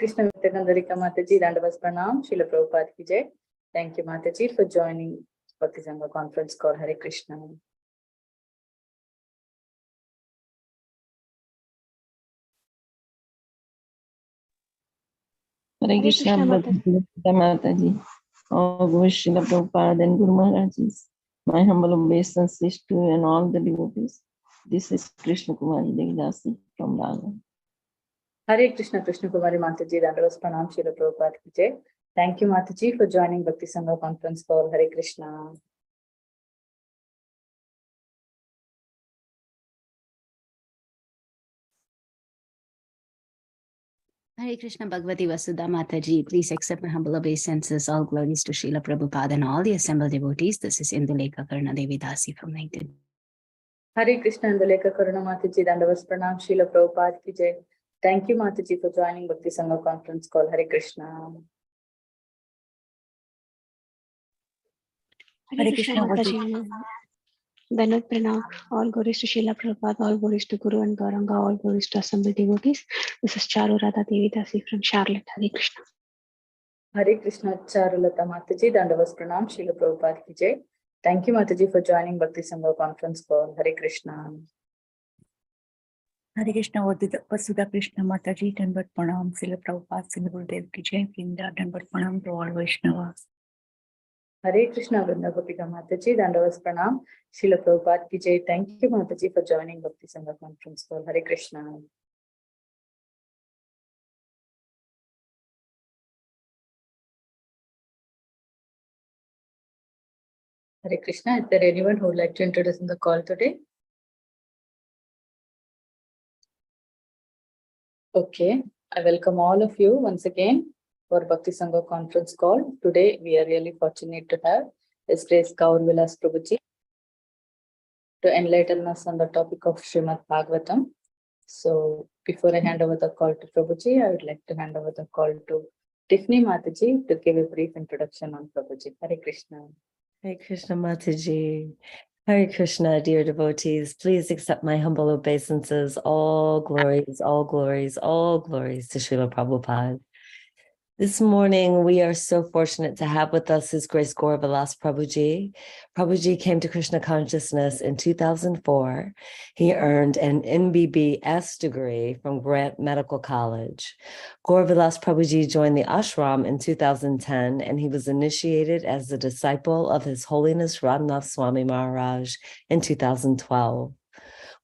Krishna Vittakandarika Mataji, Dandavas Pranam, Srila Prabhupada ki Jai. Thank you, Mataji, for joining Bhakti Sangha conference call. Hare Krishna. Hare Krishna, Mataji. All glory Srila Prabhupada and Guru Maharajis. My humble obeisances to you and all the devotees. This is Krishna Kumari Devdasi from Rana. Hare Krishna, Krishna Kumari Mataji, Dandavas Pranam, Srila Prabhupada ki Jai. Thank you, Mataji, for joining Bhakti Sangha conference call. Hare Krishna. Hare Krishna Bhagavati Vasudha Mataji. Please accept my humble obeisances. All glories to Srila Prabhupada and all the assembled devotees. This is Indulekha Karna Devi Dasi from 19. Hare Krishna, Indulekha Karna Mataji, Dandavas Pranam, Srila Prabhupada ki Jai. Thank you, Mataji, for joining Bhakti Sangha conference call. Hare Krishna. Hare Krishna Mataji. Danut Pranam, all glories to Srila Prabhupada, all glories to Guru and Gauranga, all glories to assembled devotees. This is Charu Radha Devi Dasi from Charlotte. Hare Krishna. Hare Krishna, Charulata Mataji, Dandavas Pranam, Srila Prabhupada ki Jai. Thank you, Mataji, for joining Bhakti Sangha conference call. Hare Krishna. Hare Krishna, Vasudha Krishna Mataji, Dandavat Pranam, Srila Prabhupada, Srila Gurudev ki Jai, Dandavat Pranam to all Vaishnavas. Hare Krishna, Vrindavapika Mataji, Dandavas Pranam, Srila Prabhupada ki Jai. Thank you, Mataji, for joining Bhakti Sangha conference call. Hare Krishna. Hare Krishna. Is there anyone who would like to introduce in the call today? Okay, I welcome all of you once again for Bhakti Sangha conference call. Today, we are really fortunate to have His Grace Gaur Vilas Prabhuji to enlighten us on the topic of Srimad Bhagavatam. So, before I hand over the call to Prabhuji, I would like to hand over the call to Tiffany Mataji to give a brief introduction on Prabhuji. Hare Krishna. Hare Krishna Mataji. Hare Krishna, dear devotees. Please accept my humble obeisances. All glories, all glories, all glories to Srila Prabhupada. This morning, we are so fortunate to have with us His Grace Gaur Vilas Prabhuji. Prabhuji came to Krishna consciousness in 2004. He earned an MBBS degree from Grant Medical College. Gaur Vilas Prabhuji joined the ashram in 2010, and he was initiated as the disciple of His Holiness Radhanath Swami Maharaj in 2012.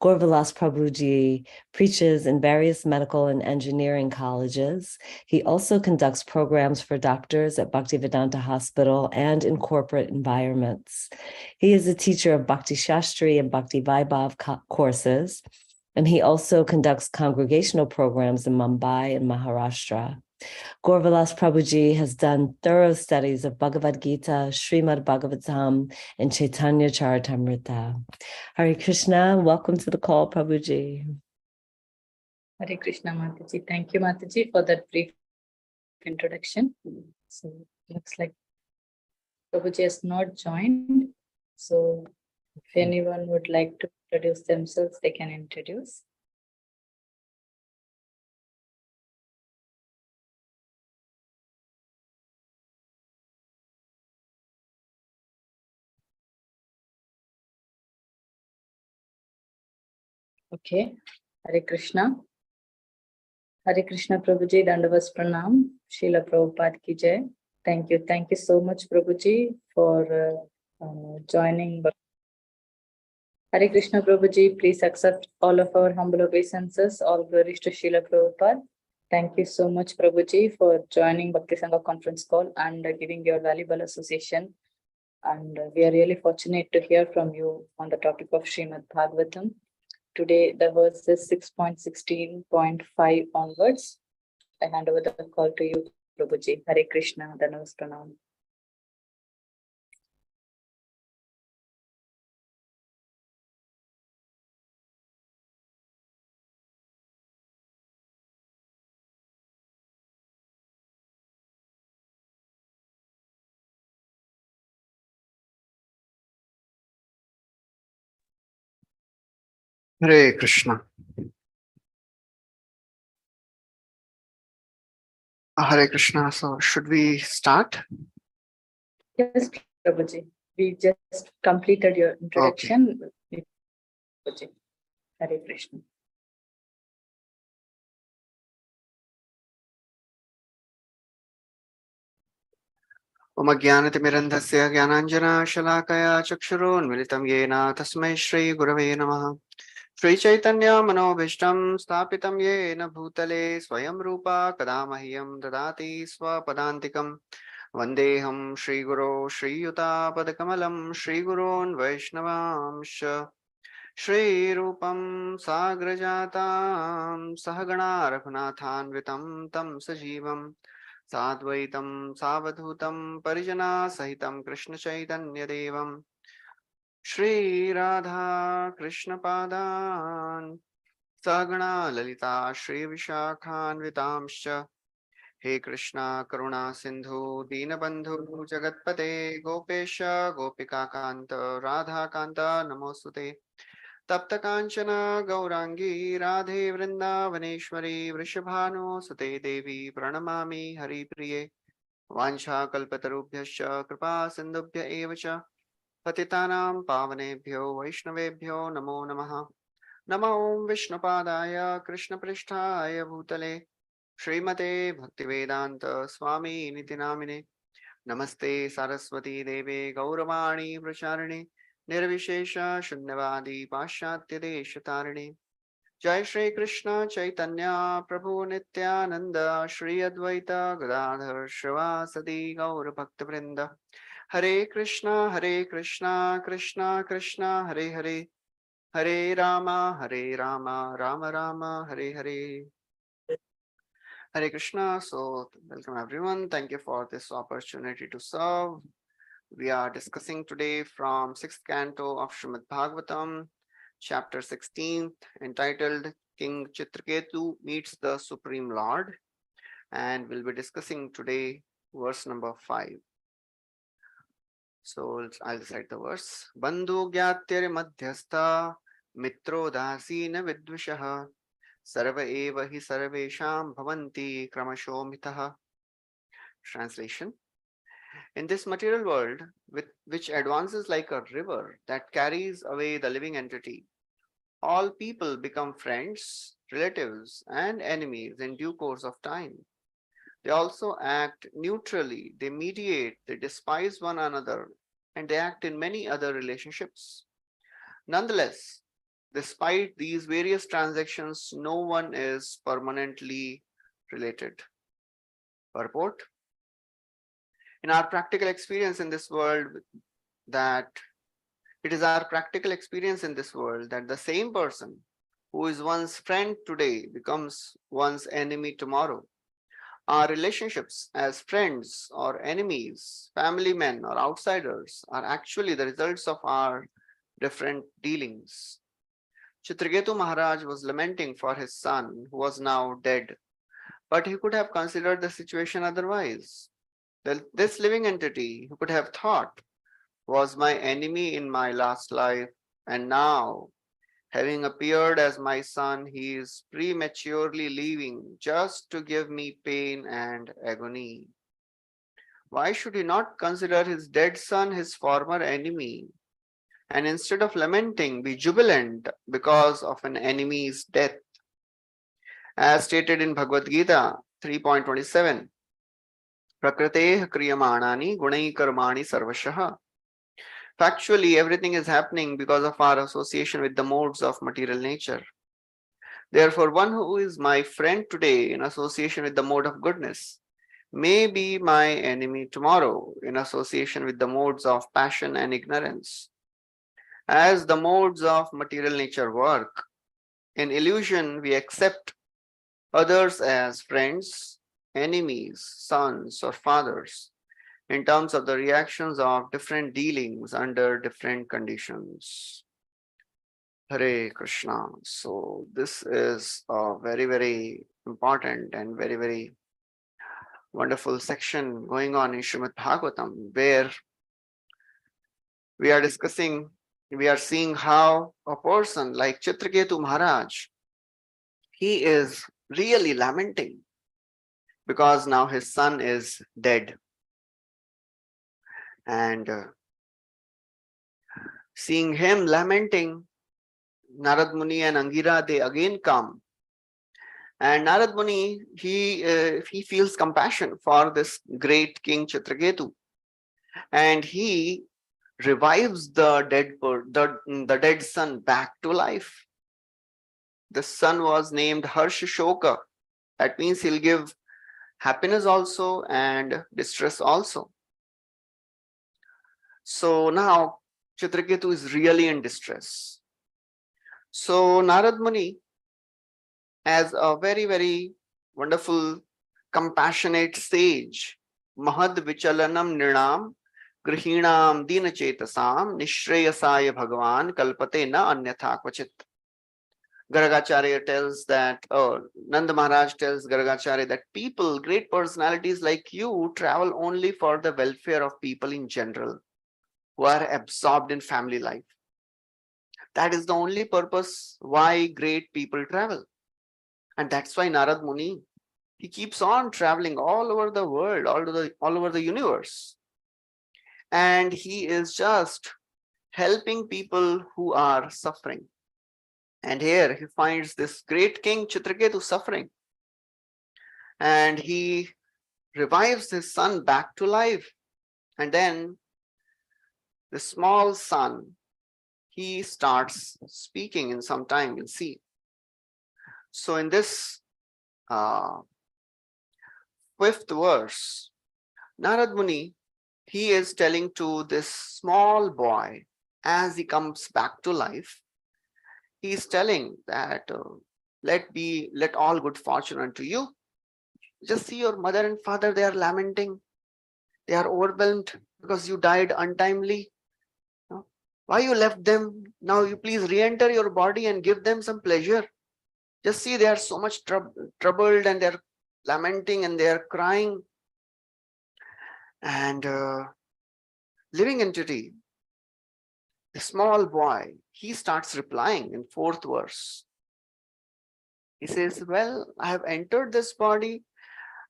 Gaur Vilas Prabhuji preaches in various medical and engineering colleges. He also conducts programs for doctors at Bhaktivedanta Hospital and in corporate environments. He is a teacher of Bhakti Shastri and Bhakti Vaibhav courses, and he also conducts congregational programs in Mumbai and Maharashtra. Gaur Vilas Prabhuji has done thorough studies of Bhagavad Gita, Srimad Bhagavatam, and Chaitanya Charitamrita. Hare Krishna, welcome to the call, Prabhuji. Hare Krishna Mataji. Thank you, Mataji, for that brief introduction. So, looks like Prabhuji has not joined. So, if anyone would like to introduce themselves, they can introduce. Okay, Hare Krishna. Hare Krishna Prabhuji, Dandavas Pranam, Srila Prabhupada ki Jai. Thank you. Thank you so much, Prabhuji, for joining. Hare Krishna Prabhuji, please accept all of our humble obeisances. All glories to Srila Prabhupada. Thank you so much, Prabhuji, for joining Bhakti Sangha conference call and giving your valuable association. And we are really fortunate to hear from you on the topic of Srimad Bhagavatam. Today, the verse is 6.16.5 onwards. I hand over the call to you, Prabhuji. Hare Krishna, Dandavas Pranam. Hare Krishna. Hare Krishna. So, should we start? Yes, Prabhuji. We just completed your introduction. Prabhuji. Hare Krishna. Om Jnanatimirandhasya Jnananjana Shalakaya Chakshurunmilitam Yena Tasmai Shri Gurave Namaha. Shri Chaitanya Manobhishtam Stapitam Yena Bhutale Swayam Rupa Kadamahyam Dadati Swapadantikam Vandeham Shri Guru Shri Yuta Padakamalam Shri Gurun Vaishnavamsha Shri Rupam Sagrajatam Sahagana Raghunathanvitam Tam Sajivam Sadvaitam Savadhutam Parijana Sahitam Krishna Chaitanya Devam Shri Radha Krishna Padan Sagana Lalita Shri Vishakhanvitamscha He Krishna Karuna Sindhu Dinabandhu Jagatpate Gopesha Gopika Kanta Radha Kanta Namosute Tapta Kanchana Gaurangi Radhe Vrindavaneshwari Vrishabhanu Sute Devi Pranamami Hari Priye Vansha Kalpatarubhyascha Kripa Sindhubhya Evacha Patitanam Pavanebhyo Vaishnavebhyo Namo Namaha Namo Om Vishnupadaya Krishna Prishtaya Bhutale Srimate Bhaktivedanta Swami Nitinamine Namaste Saraswati Deve Gauravani Pracharine Nirvishesha Shunyavadi Pashatya Deshatarine Jai Shri Krishna Chaitanya Prabhu Nityananda Shri Advaita Gadadhar Shrivasadi Gaur Bhaktivrinda Hare Krishna Krishna Krishna Hare Hare Hare Rama Rama Rama Hare Hare Hare Krishna. So welcome everyone. Thank you for this opportunity to serve. We are discussing today from 6th canto of Srimad Bhagavatam, chapter 16, entitled King Chitraketu Meets the Supreme Lord. And we'll be discussing today verse number 5. So I'll recite the verse. Bandhu Gyatyare Madhyastha Mitro Dasina Vidvishaha Sarva Eva Hi Sarvesham Bhavanti Kramasho Mitaha. Translation. In this material world, which advances like a river that carries away the living entity, all people become friends, relatives, and enemies in due course of time. They also act neutrally, they mediate, they despise one another, and they act in many other relationships. Nonetheless, despite these various transactions, no one is permanently related. Purport. In our practical experience in this world, it is our practical experience in this world that the same person who is one's friend today becomes one's enemy tomorrow. Our relationships as friends or enemies, family men or outsiders are actually the results of our different dealings. Chitraketu Maharaj was lamenting for his son who was now dead, but he could have considered the situation otherwise. This living entity, who could have thought, was my enemy in my last life, and now, having appeared as my son, he is prematurely leaving just to give me pain and agony. Why should he not consider his dead son his former enemy, and instead of lamenting, be jubilant because of an enemy's death? As stated in Bhagavad Gita 3.27, Prakriteh kriyamanani gunai karmani sarvashaha. Factually, everything is happening because of our association with the modes of material nature. Therefore, one who is my friend today in association with the mode of goodness may be my enemy tomorrow in association with the modes of passion and ignorance. As the modes of material nature work, in illusion we accept others as friends, enemies, sons, or fathers, in terms of the reactions of different dealings under different conditions. Hare Krishna. So this is a very, very important and very, very wonderful section going on in Srimad Bhagavatam, where we are seeing how a person like Chitraketu Maharaj, he is really lamenting. because now his son is dead. And seeing him lamenting, Narad Muni and Angira, they again come. And Narad Muni, he feels compassion for this great king Chitraketu. And he revives the dead son back to life. The son was named Harshashoka. That means he'll give happiness also and distress also. So now Chitraketu is really in distress. So Narad Muni, as a very, very wonderful, compassionate sage, Mahad Vichalanam Nirnam Grihinam Dina Chetasam Nishreyasaya Bhagavan Kalpate Na Anyatha Kvachit. Gargacharya tells that, Nanda Maharaj tells Gargacharya that people, great personalities like you, travel only for the welfare of people in general who are absorbed in family life. That is the only purpose why great people travel. And that's why Narad Muni, he keeps on traveling all over the world, all over the universe. And he is just helping people who are suffering. And here he finds this great king Chitraketu suffering. And he revives his son back to life. And then the small son, he starts speaking in some time, we'll see. So in this 5th verse, Narad Muni, he is telling to this small boy, as he comes back to life, he is telling that let all good fortune unto you. Just see your mother and father, they are lamenting. They are overwhelmed because you died untimely. Why you left them? Now you please re-enter your body and give them some pleasure. Just see, they are so much troubled and they're lamenting and they're crying. And living entity, the small boy, he starts replying in 4th verse. He says, well, I have entered this body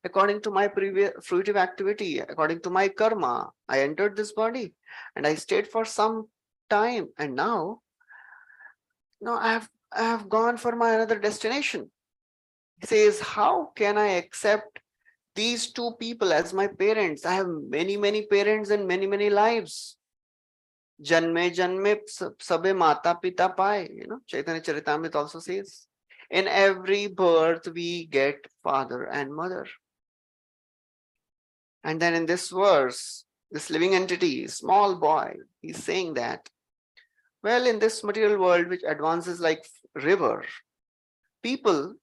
according to my previous fruitive activity, according to my karma. I entered this body and I stayed for some time, and now I have gone for my another destination. He says, how can I accept these two people as my parents? I have many, many parents and many, many lives. Janme janme sabe mata pita pai. Chaitanya Charitamrita also says, in every birth we get father and mother. And then in this verse, this living entity, small boy, he's saying that, well, in this material world which advances like river, people,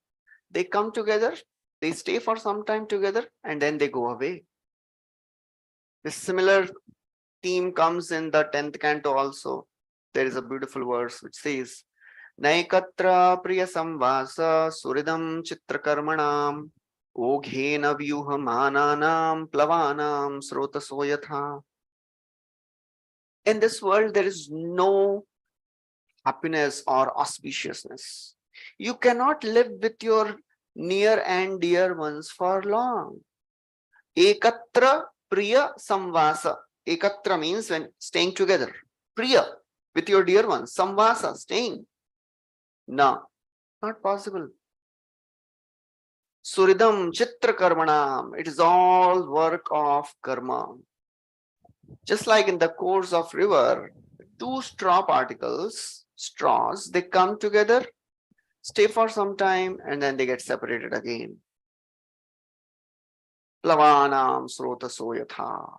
they come together, they stay for some time together, and then they go away. The similar theme comes in the 10th canto also. There is a beautiful verse which says, Naikatra priya samvasa suridam chitrakarmanam oghena vyuha mananam plavanam srota soyatha. In this world, there is no happiness or auspiciousness. You cannot live with your near and dear ones for long. Ekatra priya samvasa. Ekatra means when staying together. Priya, with your dear ones. Samvasa, staying. No, not possible. Suridam chitra karmanam. It is all work of karma. Just like in the course of river, two straw particles, straws, they come together, stay for some time, and then they get separated again. Plavanam srota soyatha.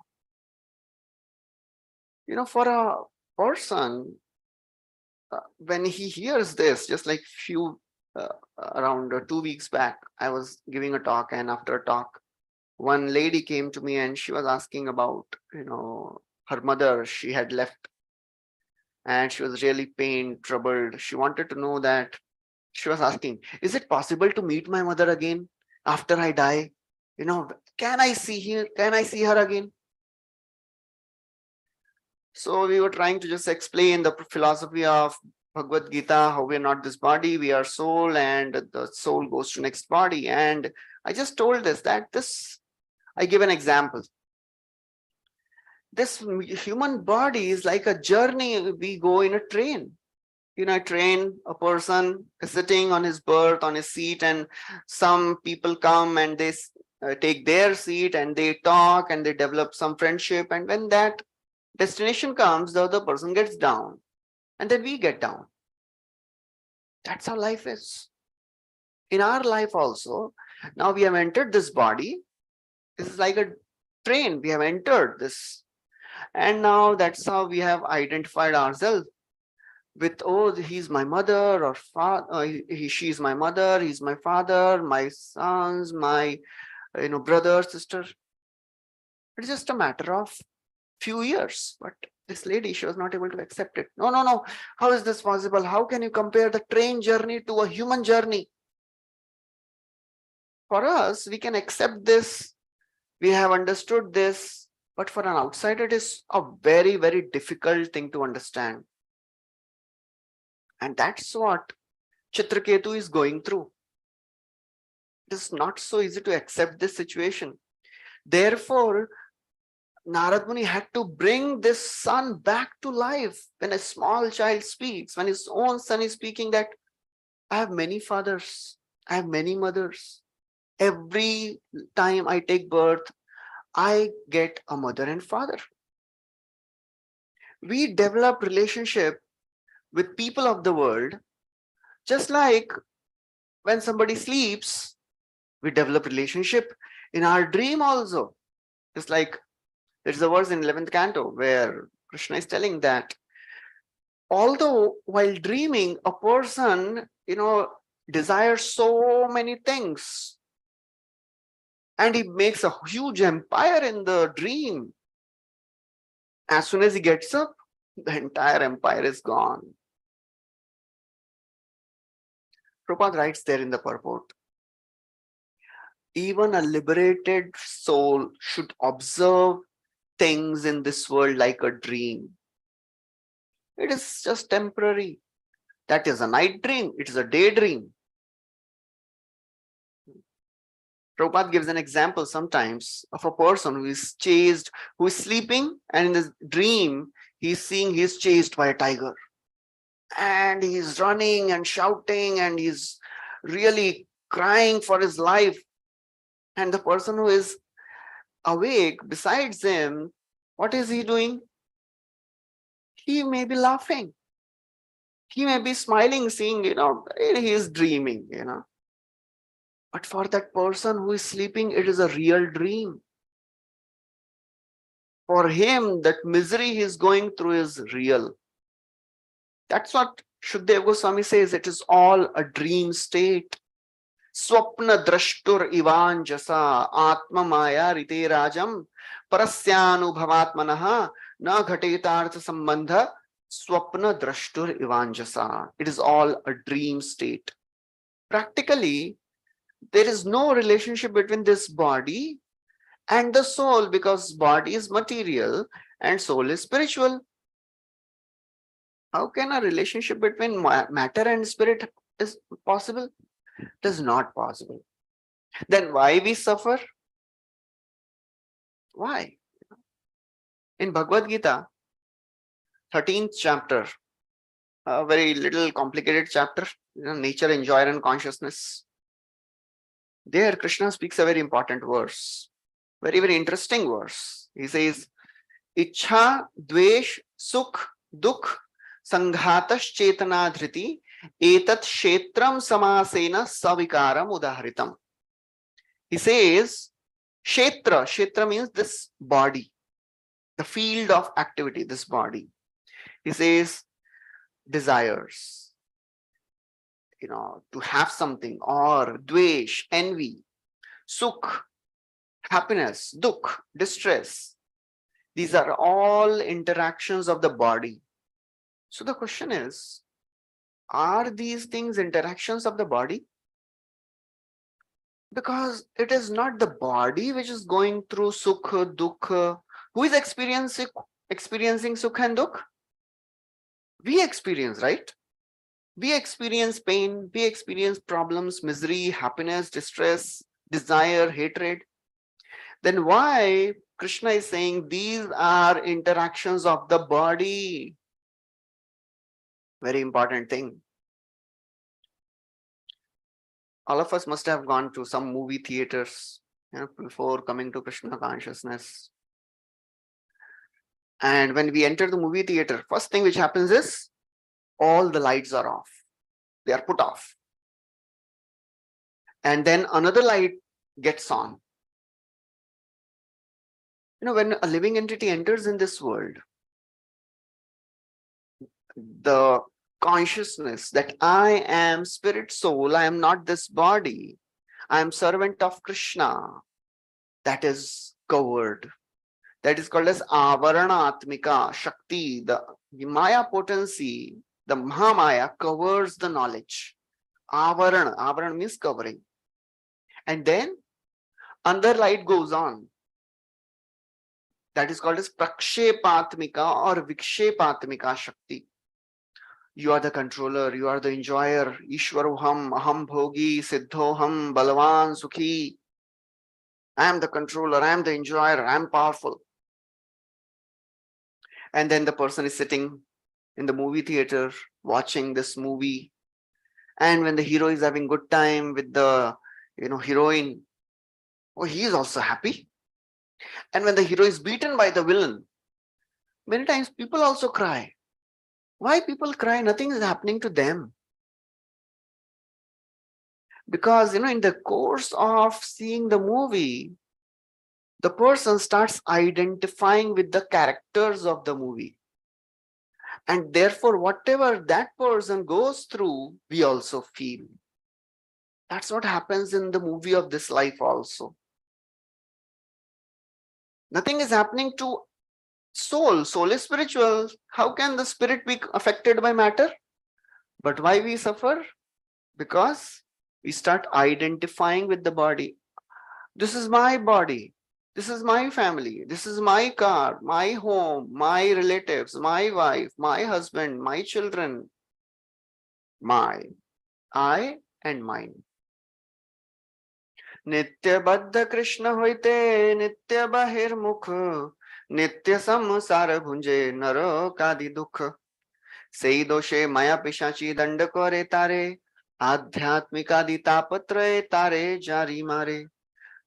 For a person, when he hears this, just like around 2 weeks back, I was giving a talk, and after a talk, one lady came to me and she was asking about, her mother. She had left and she was really pained, troubled. She wanted to know that, she was asking, is it possible to meet my mother again after I die? Can I see her again? So we were trying to just explain the philosophy of Bhagavad Gita, how we are not this body, we are soul, and the soul goes to next body. And I just told I give an example. This human body is like a journey. We go in a train. In a train, a person is sitting on his berth, on his seat, and some people come and they take their seat and they talk and they develop some friendship. And when that destination comes, the other person gets down and then we get down. That's how life is. In our life also, now we have entered this body. This is like a train. We have entered this. And now that's how we have identified ourselves with, oh, he's my mother, or father, she's my mother, he's my father, my sons, my brother, sister. It's just a matter of few years. But this lady, she was not able to accept it. No. How is this possible? How can you compare the train journey to a human journey? For us, we can accept this. We have understood this. But for an outsider, it is a very, very difficult thing to understand. And that's what Chitraketu is going through. It is not so easy to accept this situation. Therefore, Narad Muni had to bring this son back to life. When a small child speaks, when his own son is speaking that, I have many fathers, I have many mothers. Every time I take birth, I get a mother and father. We develop relationship with people of the world, just like when somebody sleeps, we develop relationship in our dream also. Just like there's a verse in 11th canto where Krishna is telling that although while dreaming, a person, desires so many things and he makes a huge empire in the dream. As soon as he gets up, the entire empire is gone. Prabhupada writes there in the purport, even a liberated soul should observe things in this world like a dream. It is just temporary. That is a night dream. It is a daydream. Prabhupada gives an example sometimes of a person who is chased, who is sleeping, and in his dream, he's seeing he's chased by a tiger. And he's running and shouting and he's really crying for his life. And the person who is awake besides him, what is he doing? He may be laughing. He may be smiling, seeing, he is dreaming, But for that person who is sleeping, it is a real dream. For him, that misery he is going through is real. That's what Shukdev Goswami says. It is all a dream state. Swapna drashtur ivanjasa atma maya rite rajam parasyanubhavatmanaha na ghatetartha sambandha swapna drashtur ivanjasa. It is all a dream state. Practically, there is no relationship between this body and the soul because body is material and soul is spiritual. How can a relationship between matter and spirit is possible? It is not possible. Then why we suffer? Why? In Bhagavad Gita, 13th chapter, a very little complicated chapter, nature, enjoyer and consciousness. There Krishna speaks a very important verse, very, very interesting verse. He says, Ichha, Dvesh, Sukh, Dukh, Sanghatash Chetana Dhriti, Etat Kshetram Samasena Savikaram Udaharitam. He says, Kshetra means this body, the field of activity, this body. He says, desires, to have something, or dvesh, envy, sukh, happiness, dukh, distress. These are all interactions of the body. So the question is, are these things interactions of the body? Because it is not the body which is going through sukh, dukh. Who is experiencing sukh and dukh? We experience, right? We experience pain, we experience problems, misery, happiness, distress. desire, hatred. Then why Krishna is saying these are interactions of the body? Very important thing. All of us must have gone to some movie theaters, before coming to Krishna consciousness. And when we enter the movie theater, first thing which happens is all the lights are off. They are put off. And then another light gets on. When a living entity enters in this world, the consciousness that I am spirit soul, I am not this body, I am servant of Krishna, that is covered. That is called as Avaranatmika Shakti. The Maya potency, the Mahamaya covers the knowledge. Avaran means covering. And then another light goes on. That is called as Prakshepatmika or Vikshepatmika Shakti. You are the controller, you are the enjoyer. Ishwaroham, Aham Bhogi, Siddhoham, Balavan, Sukhi. I am the controller, I am the enjoyer, I am powerful. And then the person is sitting in the movie theater watching this movie. And when the hero is having good time with the heroine, he is also happy. And when the hero is beaten by the villain, many times people also cry. Why people cry? Nothing is happening to them. Because in the course of seeing the movie, the person starts identifying with the characters of the movie. And therefore, whatever that person goes through, we also feel. That's what happens in the movie of this life also. Nothing is happening to soul. Soul is spiritual. How can the spirit be affected by matter? But why we suffer? Because we start identifying with the body. This is my body. This is my family. This is my car, my home, my relatives, my wife, my husband, my children. My, I and mine. Nitya Baddha Krishna hoite Nitya Bahir Mukh Nitya Samsara Bhunje Naro Kadi Dukh Sei Doshe Maya Pishachi Danda Kore Tare Adhyatmikadi Tapatre Tare Jari Mare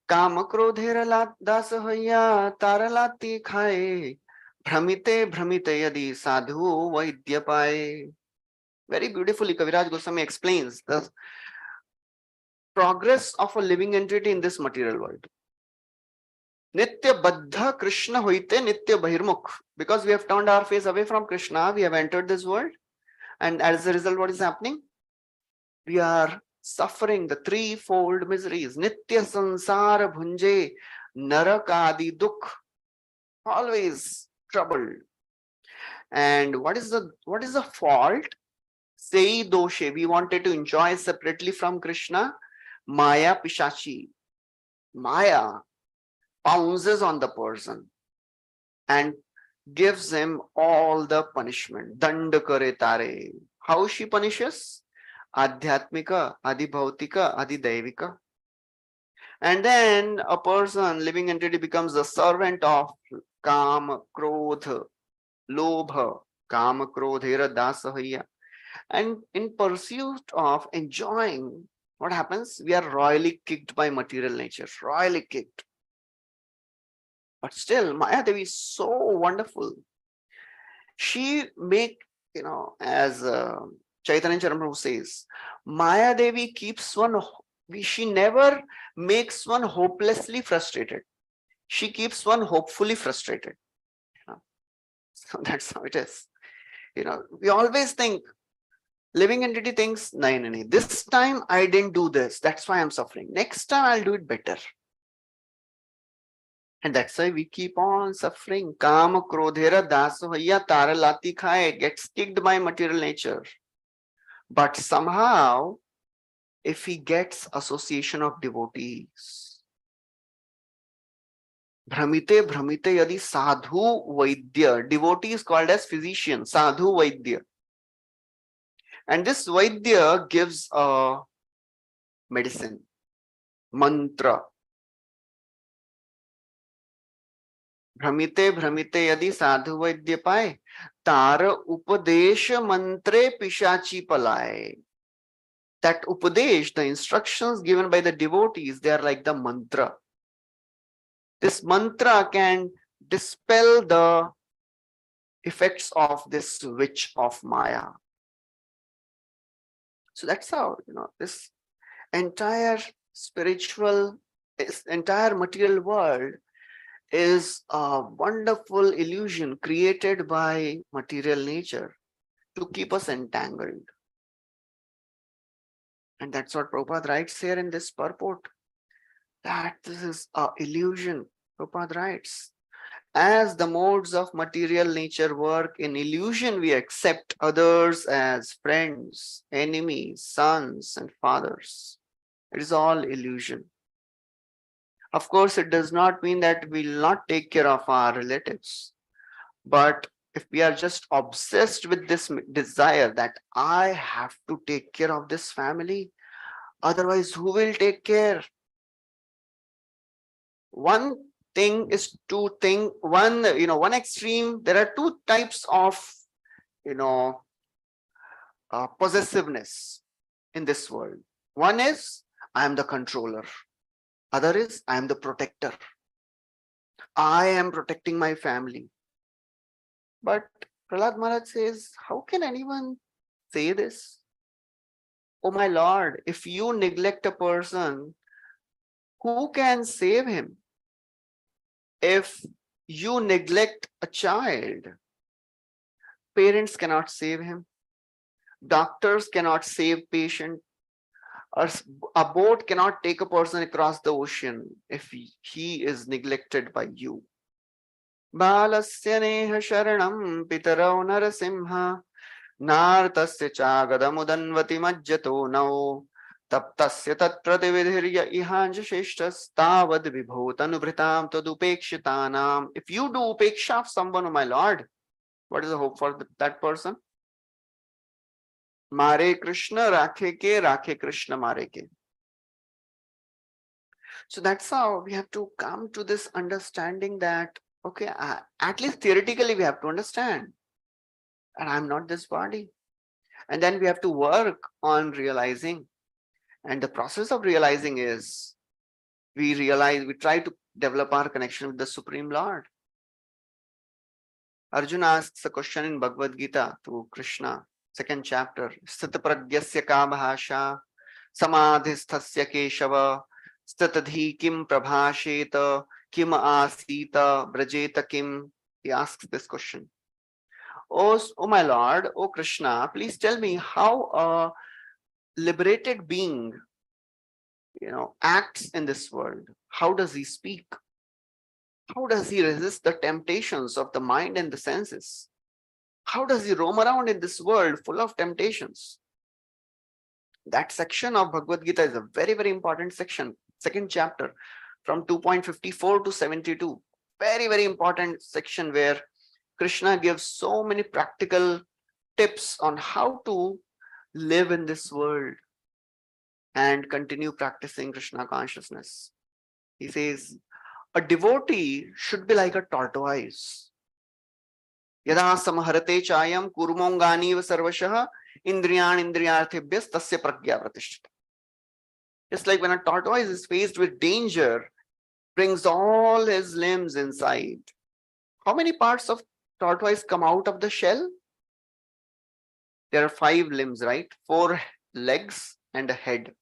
Kam Krodhera Das Hoya Taralati Khaye Bhramite Bhramite Yadi Sadhu Vaidya Paye. Very beautifully Kaviraj Goswami explains the progress of a living entity in this material world. Nitya Baddha Krishna hoite Nitya Bahirmukh. Because we have turned our face away from Krishna, we have entered this world. And as a result, what is happening? We are suffering the threefold miseries. Nitya Sansara Bhunje Narakadi Dukh. Always troubled. And what is the fault? Sei doshe. We wanted to enjoy separately from Krishna. Maya Pishachi. Maya pounces on the person and gives him all the punishment. Danda kare tare. How she punishes? Adhyatmika, Adibhautika, Adidaivika. And then a person, living entity, becomes the servant of Kama, Krodha, Lobha, Kama, Krodhera, Dasahaya. And in pursuit of enjoying, what happens? We are royally kicked by material nature, royally kicked. But still, Maya Devi is so wonderful. She as Chaitanya Prabhu says, Maya Devi keeps one, she never makes one hopelessly frustrated. She keeps one hopefully frustrated. So that's how it is. We always think, living entity thinks, no, this time I didn't do this. That's why I'm suffering. Next time I'll do it better. And that's why we keep on suffering. Kama Krodhera Dasahaya Taralati Khaye, gets kicked by material nature. But somehow, if he gets association of devotees, Bhramite Yadi Sadhu Vaidya, devotee is called as physician, Sadhu Vaidya. And this Vaidya gives a medicine. mantra. भ्रमिते भ्रमिते यदि साधु वैद्य पाए, तार उपदेश मंत्रे पिशाची पलाए. That upadesh, the instructions given by the devotees, they are like the mantra. This mantra can dispel the effects of this witch of Maya. So that's how, this entire spiritual, this entire material world is a wonderful illusion created by material nature to keep us entangled. And that's what Prabhupada writes here in this purport, that this is an illusion. Prabhupada writes, as the modes of material nature work in illusion, we accept others as friends, enemies, sons, and fathers. It is all illusion. Of course, it does not mean that we will not take care of our relatives. But if we are just obsessed with this desire that I have to take care of this family, otherwise who will take care? One thing is to think, one extreme, there are two types of, possessiveness in this world. One is, I am the controller. Other is, I am the protector. I am protecting my family. But Prahlad Maharaj says, how can anyone say this? Oh my Lord, if you neglect a person, who can save him? If you neglect a child, parents cannot save him. Doctors cannot save patient. A boat cannot take a person across the ocean if he is neglected by you. Balasya neha sharanam pitarau narasimha nartasya chagadamudanvati majjato nau taptasya tat pratividhirya ihanja sheshtas tavad vibhotanubhritam tadupekshitanam. If you do upeksha of someone, oh my Lord, what is the hope for that person? Mare Krishna rakhe Krishna mare ke. So that's how we have to come to this understanding that, okay, at least theoretically we have to understand, and I'm not this body. And then we have to work on realizing. And the process of realizing is, we try to develop our connection with the Supreme Lord. Arjuna asks a question in Bhagavad Gita to Krishna, 2nd chapter. Sthitapragyasya ka bhasha samadhisthasya keshava statadhi kim prabhasheta kim asita brajeta kim. He asks this question. Oh my Lord, oh Krishna, please tell me how a liberated being, acts in this world. How does he speak? How does he resist the temptations of the mind and the senses? How does he roam around in this world full of temptations? That section of Bhagavad Gita is a very, very important section. 2nd chapter from 2.54 to 72. Very, very important section where Krishna gives so many practical tips on how to live in this world and continue practicing Krishna consciousness. He says, a devotee should be like a tortoise. Yada samaharate chayam kurmongani sarvashah indriyan indriyarthebhyas tasya pragya pratishtita. Just like when a tortoise is faced with danger, brings all his limbs inside. How many parts of tortoise come out of the shell? There are 5 limbs, right? 4 legs and a head.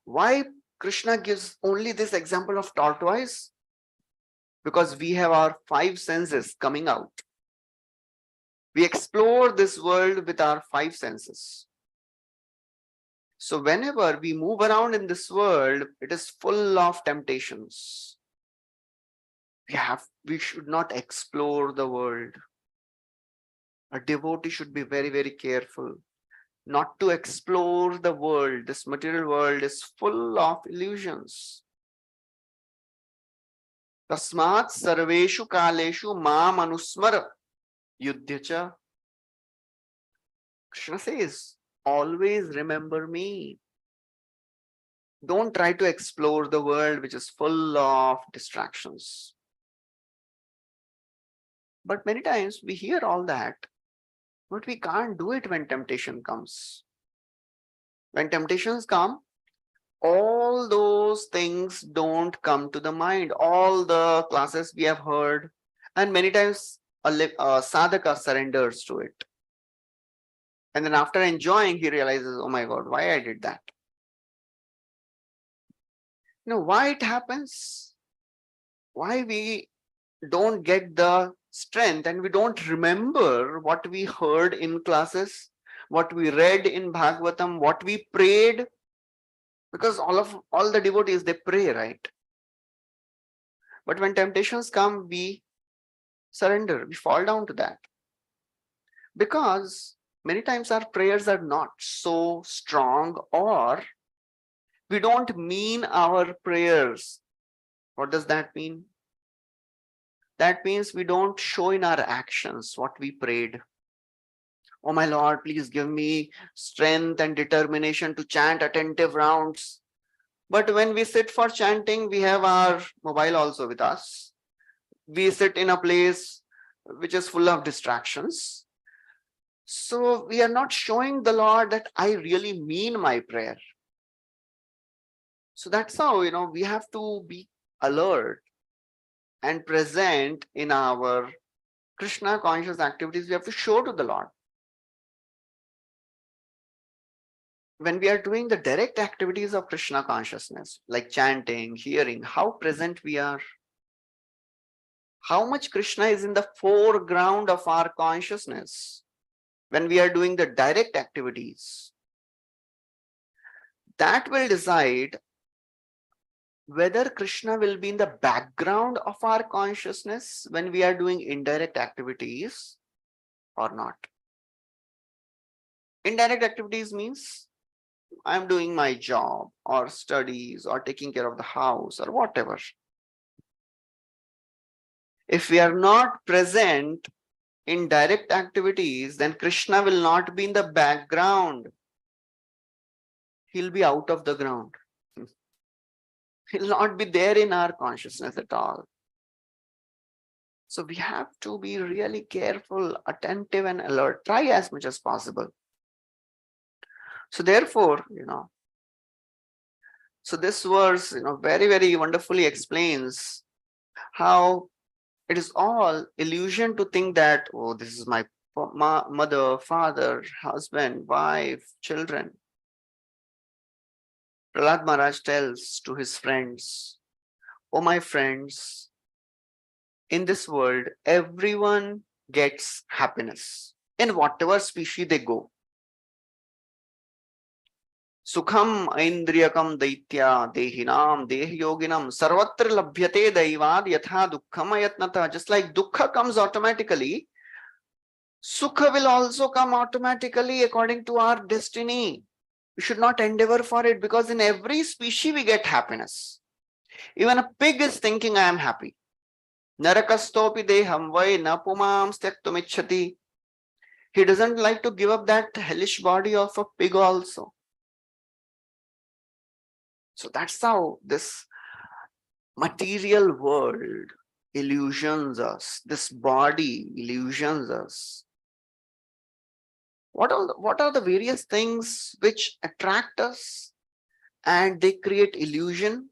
Why Krishna gives only this example of tortoise? Because we have our 5 senses coming out. We explore this world with our 5 senses. So whenever we move around in this world, it is full of temptations. We should not explore the world. A devotee should be very, very careful not to explore the world. This material world is full of illusions. Tasmat sarveshu kaleshu mam anusmara yuddhyacha. Krishna says, always remember me. Don't try to explore the world which is full of distractions. But many times we hear all that, but we can't do it when temptation comes. When temptations come, all those things don't come to the mind. All the classes we have heard, and many times a sadhaka surrenders to it. And then after enjoying, he realizes, oh my God, why I did that? Why it happens? Why we don't get the strength and we don't remember what we heard in classes, what we read in Bhagavatam, what we prayed? Because all the devotees, they pray, right? But when temptations come, we surrender, we fall down to that. Because many times our prayers are not so strong, or we don't mean our prayers. What does that mean? That means we don't show in our actions what we prayed. Oh my Lord, please give me strength and determination to chant attentive rounds. But when we sit for chanting, we have our mobile also with us. We sit in a place which is full of distractions. So we are not showing the Lord that I really mean my prayer. So that's how, we have to be alert and present in our Krishna conscious activities. We have to show to the Lord. When we are doing the direct activities of Krishna consciousness, like chanting, hearing, how present we are. How much Krishna is in the foreground of our consciousness when we are doing the direct activities. That will decide whether Krishna will be in the background of our consciousness when we are doing indirect activities or not. Indirect activities means I'm doing my job or studies or taking care of the house or whatever. If we are not present in direct activities, then Krishna will not be in the background. He'll be out of the ground. He'll not be there in our consciousness at all. So we have to be really careful, attentive and alert. Try as much as possible. So therefore, so this verse, very, very wonderfully explains how it is all illusion to think that, oh, this is my mother, father, husband, wife, children. Prahlad Maharaj tells to his friends, oh my friends, in this world, everyone gets happiness in whatever species they go. Sukham Aindriyakam Daitya Dehinam Dehiyoginam Sarvatra Labhyate Daivad Yatha Dukkham Ayatnata. Just like Dukkha comes automatically, Sukha will also come automatically according to our destiny. We should not endeavor for it, because in every species we get happiness. Even a pig is thinking, I am happy. Narakastopi deham vai napumam stektumichati. He doesn't like to give up that hellish body of a pig also. So that's how this material world illusions us. This body illusions us. What are the various things which attract us and they create illusion?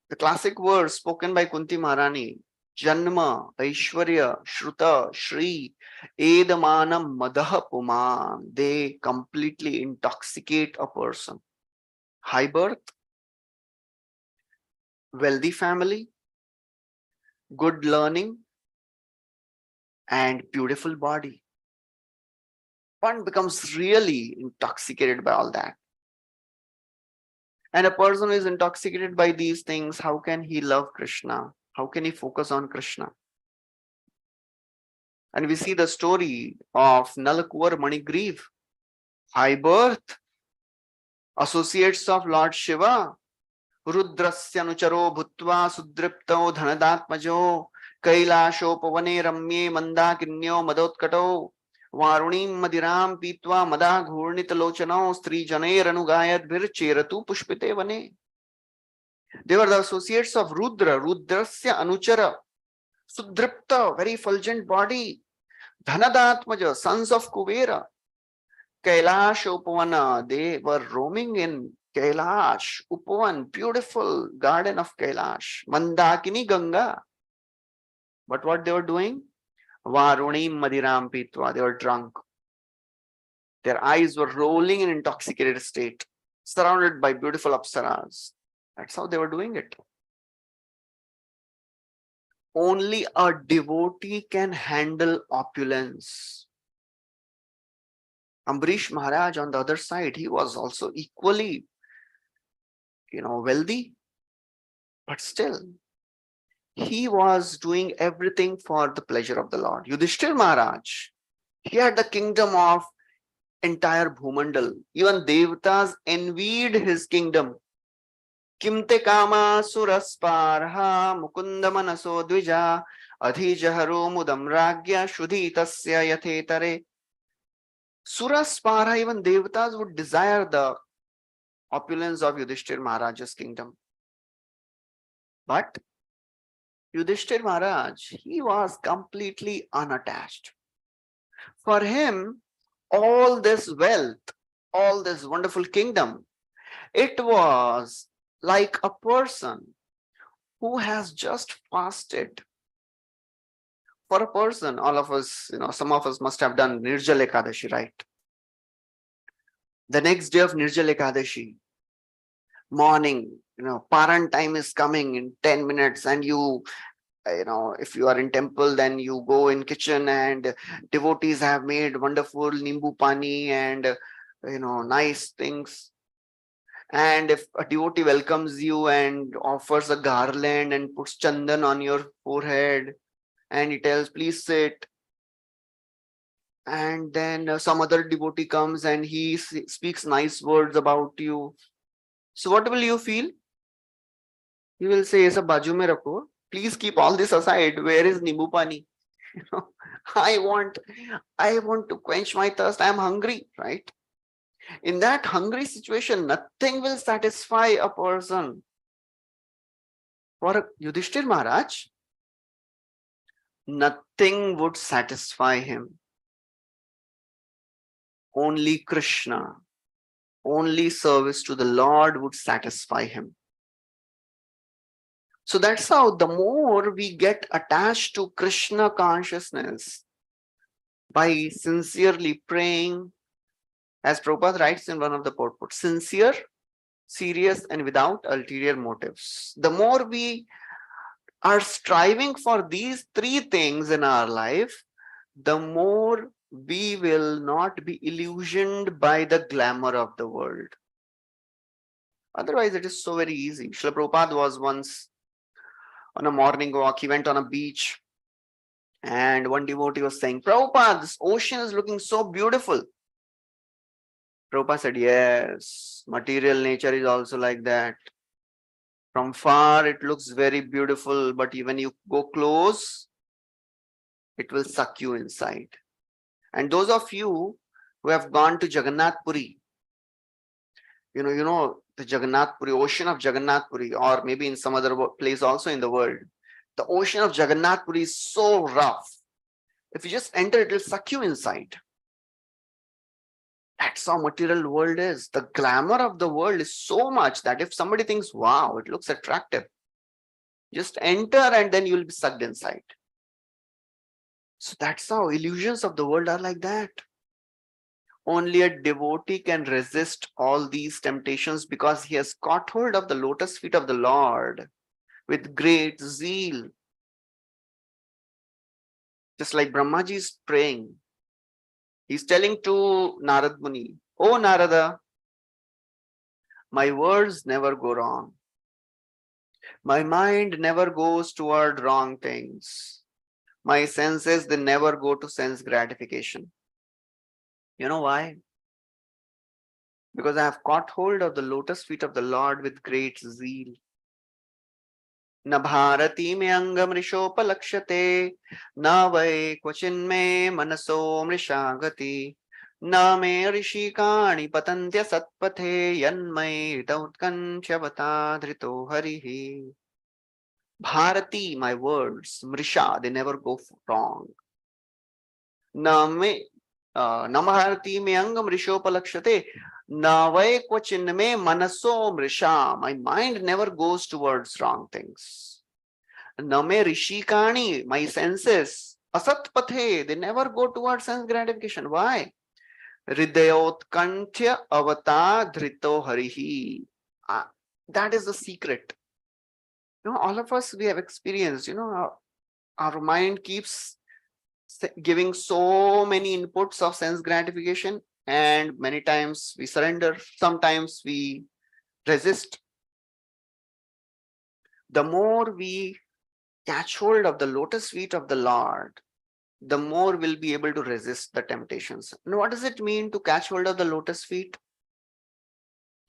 The classic words spoken by Kunti Maharani, Janma, Aishwarya, Shruta, Shri, Edamanam, Madaha Puman. They completely intoxicate a person. High birth, wealthy family, good learning, and beautiful body. One becomes really intoxicated by all that. And a person who is intoxicated by these things, how can he love Krishna? How can he focus on Krishna? And we see the story of Nalakuvar Manigriv, high birth, associates of Lord Shiva, Rudrasya Nucharo Bhutva Sudripto Dhanadatmajo, Kailasho Pavane Ramye Mandakinyo Madotkato. Varunim madiram pitva mada ghurnitalochano stri janer anugayad vircheratu pushpite vane. They were the associates of Rudra, Rudrasya Anuchara, Sudripta, very fulgent body, Dhanadatmaja, sons of Kuvera, Kailash Upavana, they were roaming in Kailash, Upavan, beautiful garden of Kailash, Mandakini Ganga. But what they were doing? Varunim Madiram Pitva, they were drunk. Their eyes were rolling in intoxicated state, surrounded by beautiful apsaras. That's how they were doing it. Only a devotee can handle opulence. Ambarish Maharaj on the other side, he was also equally, wealthy, but still, he was doing everything for the pleasure of the Lord. Yudhishthir Maharaj, he had the kingdom of entire Bhumandal. Even Devatas envied his kingdom. Kimte kama surasparha mukunda manaso dvija adhijaharo mudam ragya shudhitasya yathetare. Surasparha, even Devatas would desire the opulence of Yudhishthir Maharaj's kingdom. But Yudhishthir Maharaj, he was completely unattached. For him, all this wealth, all this wonderful kingdom, it was like a person who has just fasted. For a person, all of us, some of us must have done Nirjala Ekadashi, right? The next day of Nirjala Ekadashi, morning, Paran time is coming in 10 minutes, and if you are in temple, then you go in kitchen and devotees have made wonderful nimbu pani and nice things. And if a devotee welcomes you and offers a garland and puts chandan on your forehead and he tells, please sit. And then some other devotee comes and he speaks nice words about you. So what will you feel? You will say, "Aisa baju mein rakho. Please keep all this aside. Where is nimbu pani? I want to quench my thirst. I am hungry," right? In that hungry situation, nothing will satisfy a person. For Yudhishthir Maharaj, nothing would satisfy him. Only Krishna, only service to the Lord would satisfy him. So that's how the more we get attached to Krishna consciousness by sincerely praying, as Prabhupada writes in one of the purports, sincere, serious, and without ulterior motives. The more we are striving for these three things in our life, the more we will not be illusioned by the glamour of the world. Otherwise, it is so very easy. Srila Prabhupada was once on a morning walk. He went on a beach and one devotee was saying, "Prabhupada, this ocean is looking so beautiful." Prabhupada said, "Yes, material nature is also like that. From far, it looks very beautiful, but when you go close, it will suck you inside." And those of you who have gone to Jagannath Puri, you know the Jagannath Puri, ocean of Jagannath Puri, or maybe in some other place also in the world, the ocean of Jagannath Puri is so rough. If you just enter, it will suck you inside. That's how material world is. The glamour of the world is so much that if somebody thinks, wow, it looks attractive, just enter and then you'll be sucked inside. So that's how illusions of the world are like that. Only a devotee can resist all these temptations because he has caught hold of the lotus feet of the Lord with great zeal. Just like Brahmaji is praying, he's telling to Narad Muni, "Oh Narada, my words never go wrong. My mind never goes toward wrong things. My senses, they never go to sense gratification. You know why? Because I have caught hold of the lotus feet of the Lord with great zeal." न भारती में अंगमृषोपलक्ष्यते न वै क्वचिन्मे मनसो मृषा गति न मे ऋषिकाणि पतन्त्य सत्पथे यन्मयि हृदौत्कण्ठ्यवता धृतो हरिः. Bharati, my words, Mrisha, they never go wrong. Name Namharati me angam rishopalakshate. Navai kwachin me manaso mrisha. My mind never goes towards wrong things. Name rishikani, my senses. Asat pathe, they never go towards sense gratification. Why? Hridayot kantya avata dhrito harihi. That is the secret. All of us, we have experienced, our mind keeps giving so many inputs of sense gratification, and many times we surrender, sometimes we resist. The more we catch hold of the lotus feet of the Lord, the more we'll be able to resist the temptations. And what does it mean to catch hold of the lotus feet?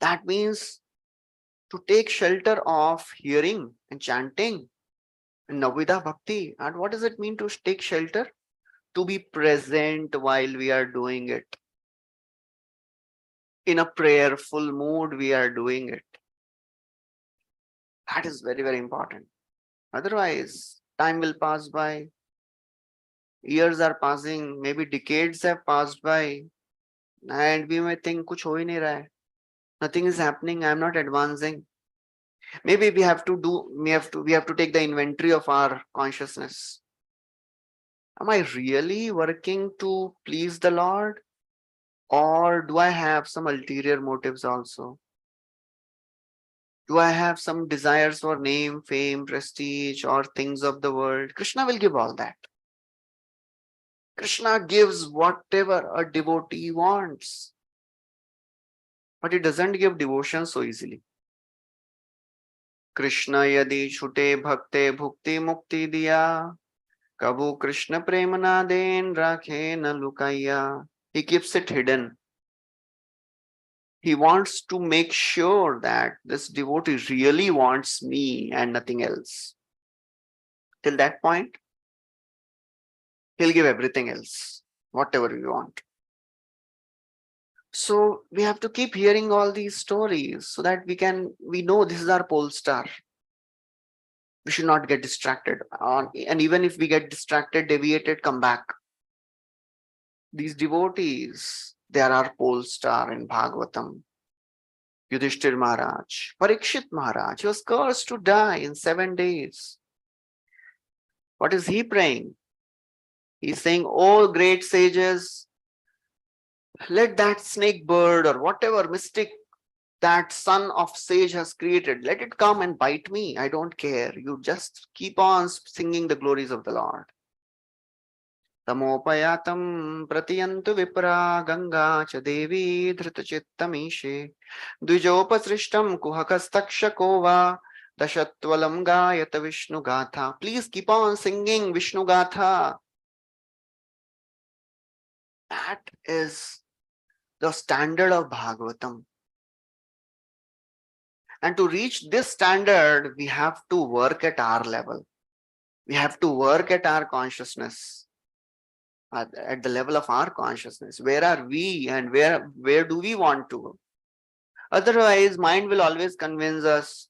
That means to take shelter of hearing and chanting and Navida Bhakti. And what does it mean to take shelter? To be present while we are doing it. In a prayerful mood, we are doing it. That is very, very important. Otherwise, time will pass by. Years are passing, maybe decades have passed by, and we may think, kuch ho hi nahi raha hai. Nothing is happening. I am not advancing. Maybe we have to take the inventory of our consciousness. Am I really working to please the Lord? Or do I have some ulterior motives also? Do I have some desires for name, fame, prestige, or things of the world? Krishna will give all that. Krishna gives whatever a devotee wants. But he doesn't give devotion so easily. Krishna yadi chute bhakte bhukti mukti diya. Kabu Krishna premana den rakhe na lukaya. He keeps it hidden. He wants to make sure that this devotee really wants me and nothing else. Till that point, he'll give everything else, whatever we want. So we have to keep hearing all these stories so that we know this is our pole star. We should not get distracted. And even if we get distracted, deviated, come back. These devotees, they are our pole star in Bhagavatam. Yudhishthir Maharaj, Parikshit Maharaj, he was cursed to die in 7 days. What is he praying? He's saying, oh great sages, let that snake bird or whatever mystic that son of sage has created, let it come and bite me. I don't care. You just keep on singing the glories of the Lord. Tamopayatam pratiyantu vipra ganga cha devi dhritachitamishe dvijopasrishtam kuhakastakshakova dashatvalam gayata Vishnu Gatha. Please keep on singing Vishnu Gatha. That is the standard of Bhagavatam. And to reach this standard, we have to work at our level. We have to work at our consciousness, at the level of our consciousness. Where are we and where do we want to go? Otherwise, mind will always convince us,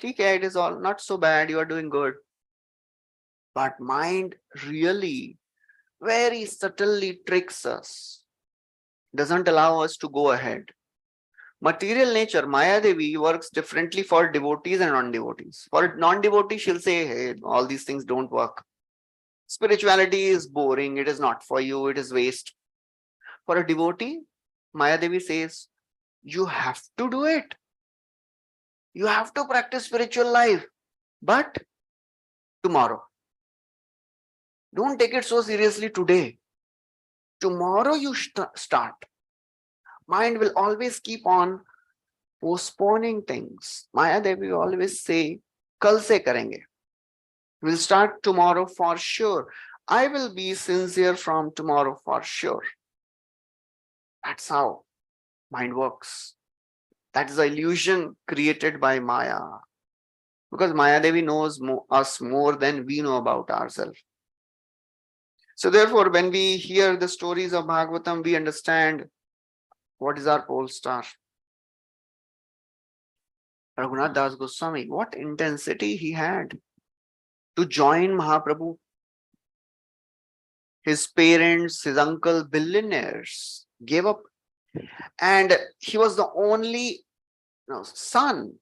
okay, it is all not so bad, you are doing good. But mind really very subtly tricks us, doesn't allow us to go ahead. Material nature, Maya Devi, works differently for devotees and non-devotees. For non-devotees, she'll say, hey, all these things don't work. Spirituality is boring, it is not for you, it is waste. For a devotee, Maya Devi says, you have to do it. You have to practice spiritual life, but tomorrow. Don't take it so seriously today. Tomorrow you start. Mind will always keep on postponing things. Maya Devi always say, kal se karenge. We'll start tomorrow for sure. I will be sincere from tomorrow for sure. That's how mind works. That is the illusion created by Maya. Because Maya Devi knows us more than we know about ourselves. So therefore, when we hear the stories of Bhagavatam, we understand what is our pole star. Raghunath Das Goswami, what intensity he had to join Mahaprabhu. His parents, his uncle, billionaires, gave up. And he was the only son.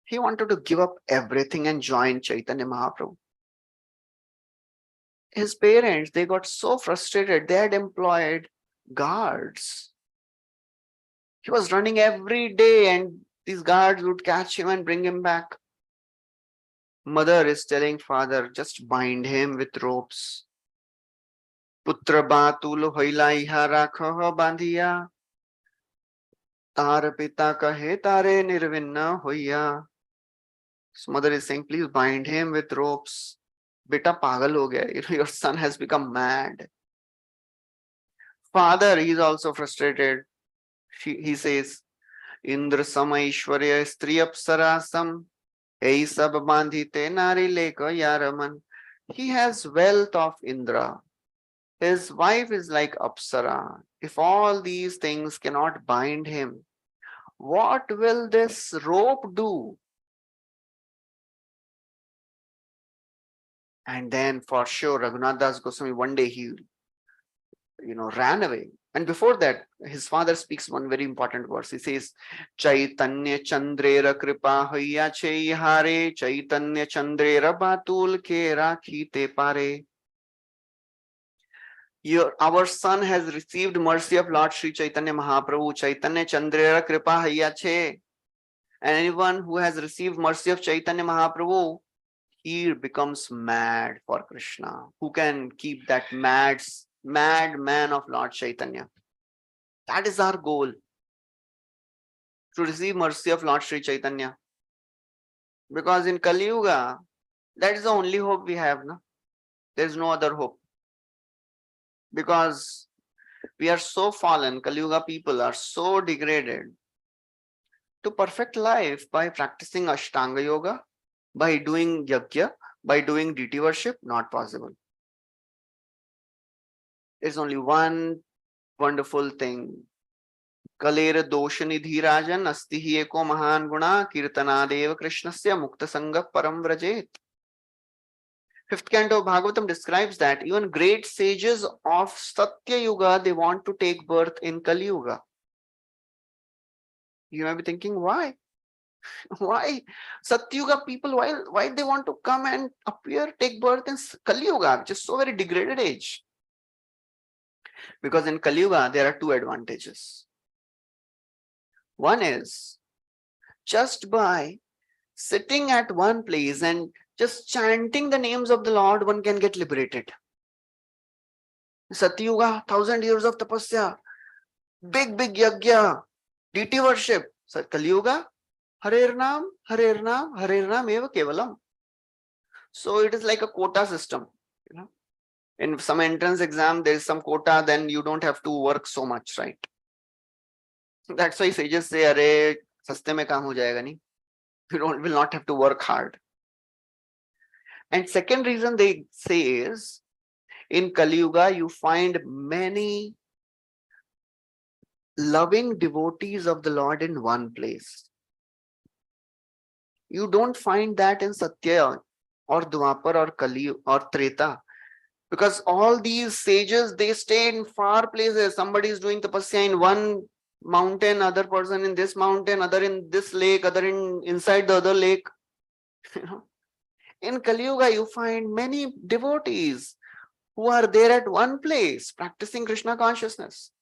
He wanted to give up everything and join Chaitanya Mahaprabhu. His parents, they got so frustrated. They had employed guards. He was running every day and these guards would catch him and bring him back. Mother is telling father, just bind him with ropes. Putra batul hoila iha rakho bandhiya. Tar pita kahe tare nirvinna hoya. His mother is saying, please bind him with ropes. Beta pagal ho gaya. Your son has become mad. Father, he is also frustrated. He says, Indra sama Ishwarya stri apsarasam. Ei sab bandhite nari leka yaraman. He has wealth of Indra. His wife is like Apsara. If all these things cannot bind him, what will this rope do? And then for sure, Raghunath Das Goswami, one day he ran away. And before that, his father speaks one very important verse. He says, Chaitanya Chandrera Kripa Hoya Chai Hare, Chaitanya Chandrera Batul Ke Rakhite Pare. Our son has received mercy of Lord Sri Chaitanya Mahaprabhu, Chaitanya Chandrera Kripa Hayache. And anyone who has received mercy of Chaitanya Mahaprabhu, he becomes mad for Krishna. Who can keep that mad man of Lord Chaitanya? That is our goal, to receive mercy of Lord Sri Chaitanya. Because in Kali Yuga, that is the only hope we have. No? There is no other hope. Because we are so fallen, Kali Yuga people are so degraded. To perfect life by practicing Ashtanga Yoga, by doing Yajna, by doing deity worship, not possible. There's only one wonderful thing. Kalera doshanidhi rajan astihi eko mahan guna kirtanadeva krishnasya mukta sangha param vrajet. Fifth canto of Bhagavatam describes that even great sages of Satya Yuga, they want to take birth in Kali Yuga. You may be thinking, why? Why Satyuga people, why they want to come and appear, take birth in Kali Yuga, which is so very degraded age? Because in Kali Yuga, there are two advantages. One is, just by sitting at one place and just chanting the names of the Lord, one can get liberated. Satyuga, 1,000 years of tapasya, big yajna, deity worship. Kali Yuga, Harer Nam, Harer Nam, Harer Nam eva kevalam. So it is like a quota system. In some entrance exam, there is some quota, then you don't have to work so much, right? That's why sages say, "Arey, saste mein kaam ho jayega nahi." You will not have to work hard. And second reason they say is, in Kali Yuga, you find many loving devotees of the Lord in one place. You don't find that in Satya or Dwapar or Kali or Treta. Because all these sages, they stay in far places. Somebody is doing tapasya in one mountain, other person in this mountain, other in this lake, other inside the other lake. In Kali Yuga, you find many devotees who are there at one place practicing Krishna consciousness.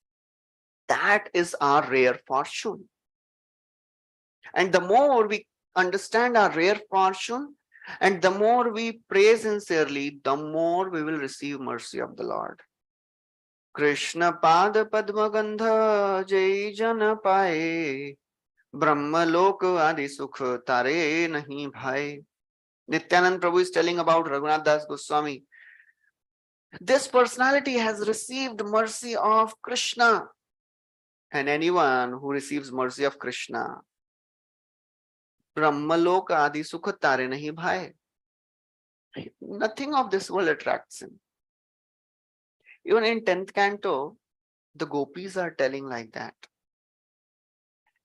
That is our rare fortune. And the more we understand our rare fortune, and the more we pray sincerely, the more we will receive mercy of the Lord. Krishna Pada Padma Gandha Jai Jana Paye Brahma Lok Adi Sukh Tare Nahi Bhai. Nityanand Prabhu is telling about Raghunath Das Goswami. This personality has received mercy of Krishna. And anyone who receives mercy of Krishna, Brahmalok adi sukh tare nahi bhai. Nothing of this world attracts him. Even in 10th canto, the gopis are telling like that.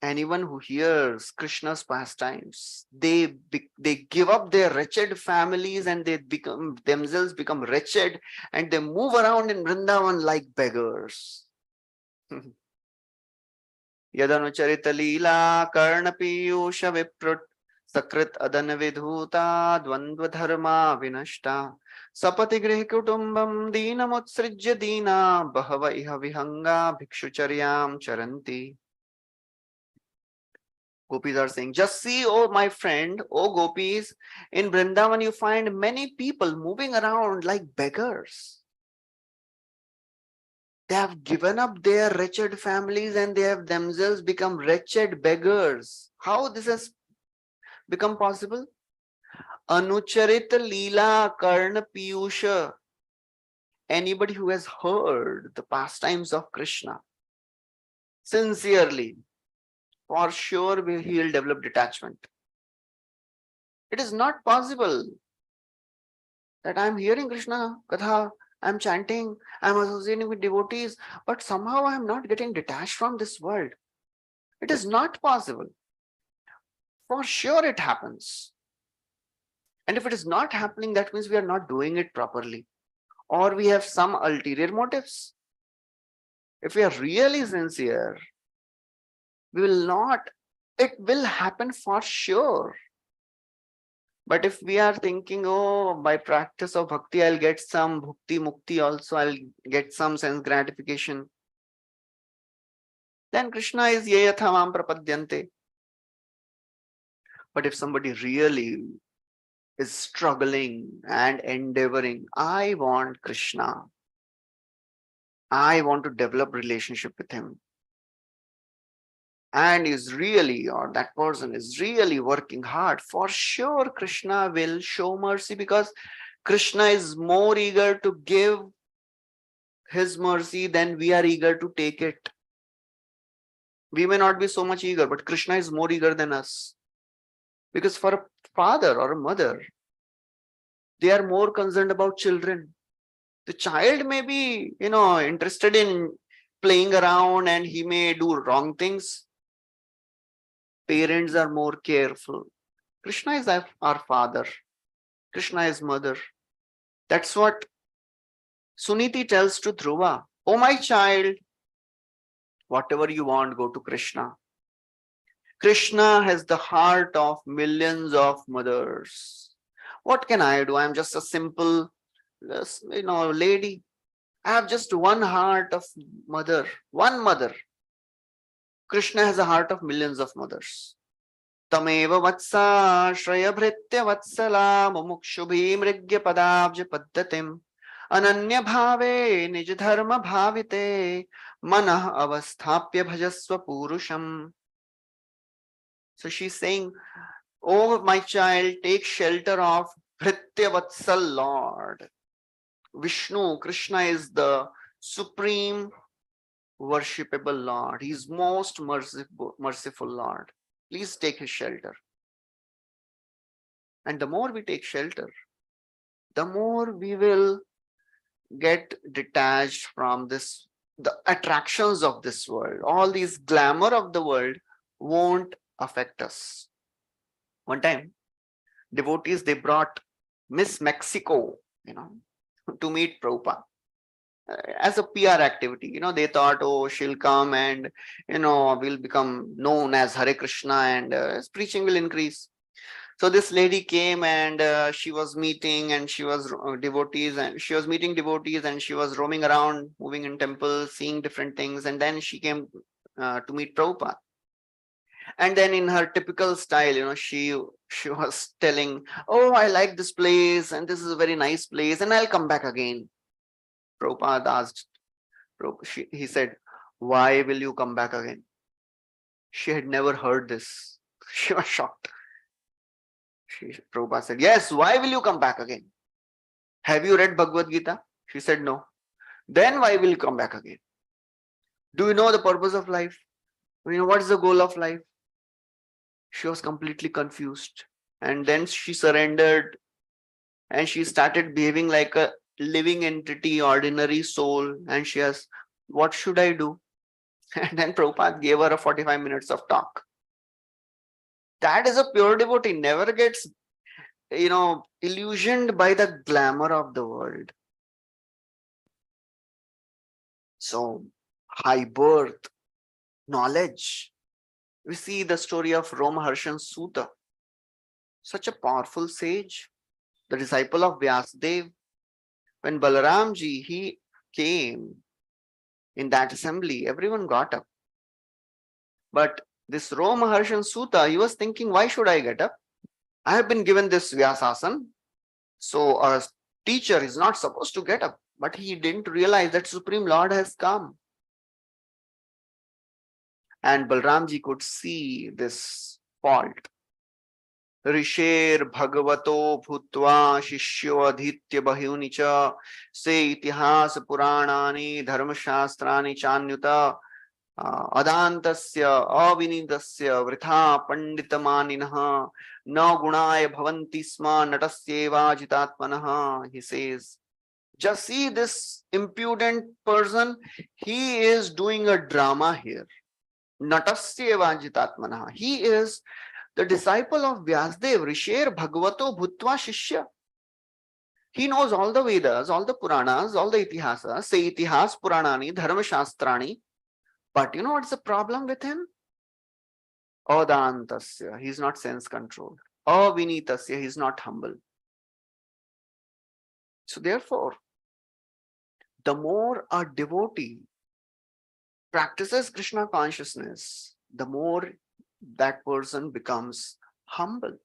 Anyone who hears Krishna's pastimes, they give up their wretched families and they themselves become wretched, and they move around in Vrindavan like beggars. Yadanucharit leela karna piyusha viprut sakrit adan vidhuta dvandva dharma vinashta sapati grih kutumbam deenamutsrijya deena bahava iha vihanga bhikshucharyam charanti. Gopis are saying, just see, oh my friend, oh gopis, in Vrindavan you find many people moving around like beggars. They have given up their wretched families and they have themselves become wretched beggars. How this has become possible? Anucharita Leela Karna Piyusha. Anybody who has heard the pastimes of Krishna sincerely, for sure he will develop detachment. It is not possible that I am hearing Krishna Katha, I am chanting, I am associating with devotees, but somehow I am not getting detached from this world. It is not possible. For sure it happens. And if it is not happening, that means we are not doing it properly. Or we have some ulterior motives. If we are really sincere, we will not, it will happen for sure. But if we are thinking, oh, by practice of bhakti, I'll get some bhukti mukti also, I'll get some sense gratification, then Krishna is yayathamam prapadyante. But if somebody really is struggling and endeavoring, I want Krishna, I want to develop relationship with him, and is really, or that person is really working hard, for sure Krishna will show mercy, because Krishna is more eager to give his mercy than we are eager to take it. We may not be so much eager, but Krishna is more eager than us. Because for a father or a mother, they are more concerned about children. The child may be, interested in playing around and he may do wrong things. Parents are more careful. Krishna is our father. Krishna is mother. That's what Suniti tells to Dhruva. Oh my child, whatever you want, go to Krishna. Krishna has the heart of millions of mothers. What can I do? I'm just a simple, lady. I have just one heart of mother, one mother. Krishna has a heart of millions of mothers. Tameva vatsa shraya bhritya vatsala mumukshubhi mrigya padabja paddatim ananya bhave nij dharma bhavite manah avasthapya bhajasva purusham. So she's saying, oh my child, take shelter of Bhritya Vatsal Lord. Vishnu, Krishna is the supreme worshipable Lord. He is most merciful Lord. Please take his shelter. And the more we take shelter, the more we will get detached from the attractions of this world. All these glamour of the world won't affect us. One time, devotees, they brought Miss Mexico, to meet Prabhupada. As a PR activity, they thought, oh, she'll come and, we'll become known as Hare Krishna and his preaching will increase. So this lady came and she was meeting and she was devotees and she was meeting devotees and she was roaming around, moving in temples, seeing different things. And then she came to meet Prabhupada. And then in her typical style, she was telling, oh, I like this place and this is a very nice place and I'll come back again. Prabhupada asked, he said, why will you come back again? She had never heard this. She was shocked. Prabhupada said, yes, why will you come back again? Have you read Bhagavad Gita? She said, no. Then why will you come back again? Do you know the purpose of life? What is the goal of life? She was completely confused. And then she surrendered and she started behaving like a living entity, ordinary soul. And she asked, what should I do? And then Prabhupada gave her a 45 minutes of talk. That is a pure devotee, never gets, illusioned by the glamour of the world. So, high birth, knowledge. We see the story of Romaharshan Sutta, such a powerful sage, the disciple of Vyasadeva. When Balaramji, he came in that assembly, everyone got up. But this Romaharshan Sutta, he was thinking, why should I get up? I have been given this Vyasasan. So a teacher is not supposed to get up. But he didn't realize that Supreme Lord has come. And Balramji could see this fault. ऋषेर भगवतो भूत्वा शिष्यो अधीत्य बह्यूनि च से इतिहास पुराणानि धर्मशास्त्राणि चान्युत अदान्तस्य अविनीतस्य वृथा पंडितमानिनः न गुणाय भवन्ति स्म नटस्येवाजितात्मनः. He says, just see this impudent person, he is doing a drama here. Natasyevajitatmanah. He is the disciple of Vyasadeva, Risher Bhagavato Bhutva Shishya. He knows all the Vedas, all the Puranas, all the Itihasas, say Itihas Puranani, Dharma Shastrani. But you know what's the problem with him? Adantasya, he is not sense controlled. Avinitasya, he is not humble. So therefore, the more a devotee practices Krishna consciousness, the more that person becomes humble.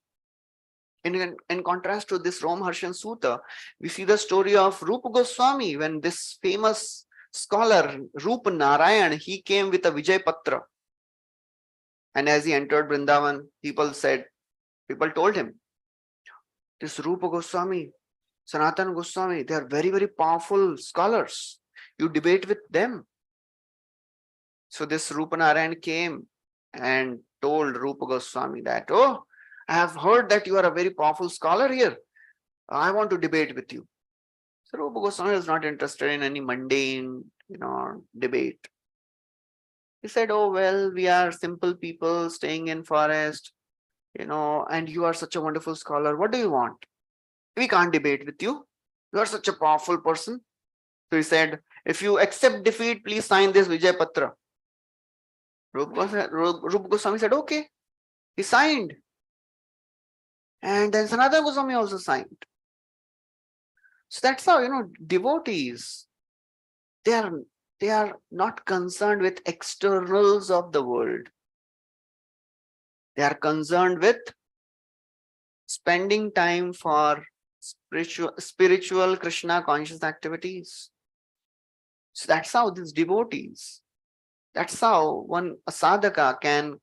In contrast to this Romaharshan Sutta, we see the story of Rupa Goswami when this famous scholar Rupa Narayan, he came with a Vijay Patra. And as he entered Vrindavan, people told him, this Rupa Goswami, Sanatana Goswami, they are very, very powerful scholars. You debate with them. So this Rupa Narayan came and told Rupa Goswami that, oh, I have heard that you are a very powerful scholar here. I want to debate with you. So Rupa Goswami was not interested in any mundane, debate. He said, oh, well, we are simple people staying in forest, and you are such a wonderful scholar. What do you want? We can't debate with you. You are such a powerful person. So he said, if you accept defeat, please sign this Vijay Patra. Rupa Goswami said, okay. He signed. And then Sanatana Goswami also signed. So that's how, devotees, they are not concerned with externals of the world. They are concerned with spending time for spiritual Krishna conscious activities. So that's how these devotees, that's how a sadhaka can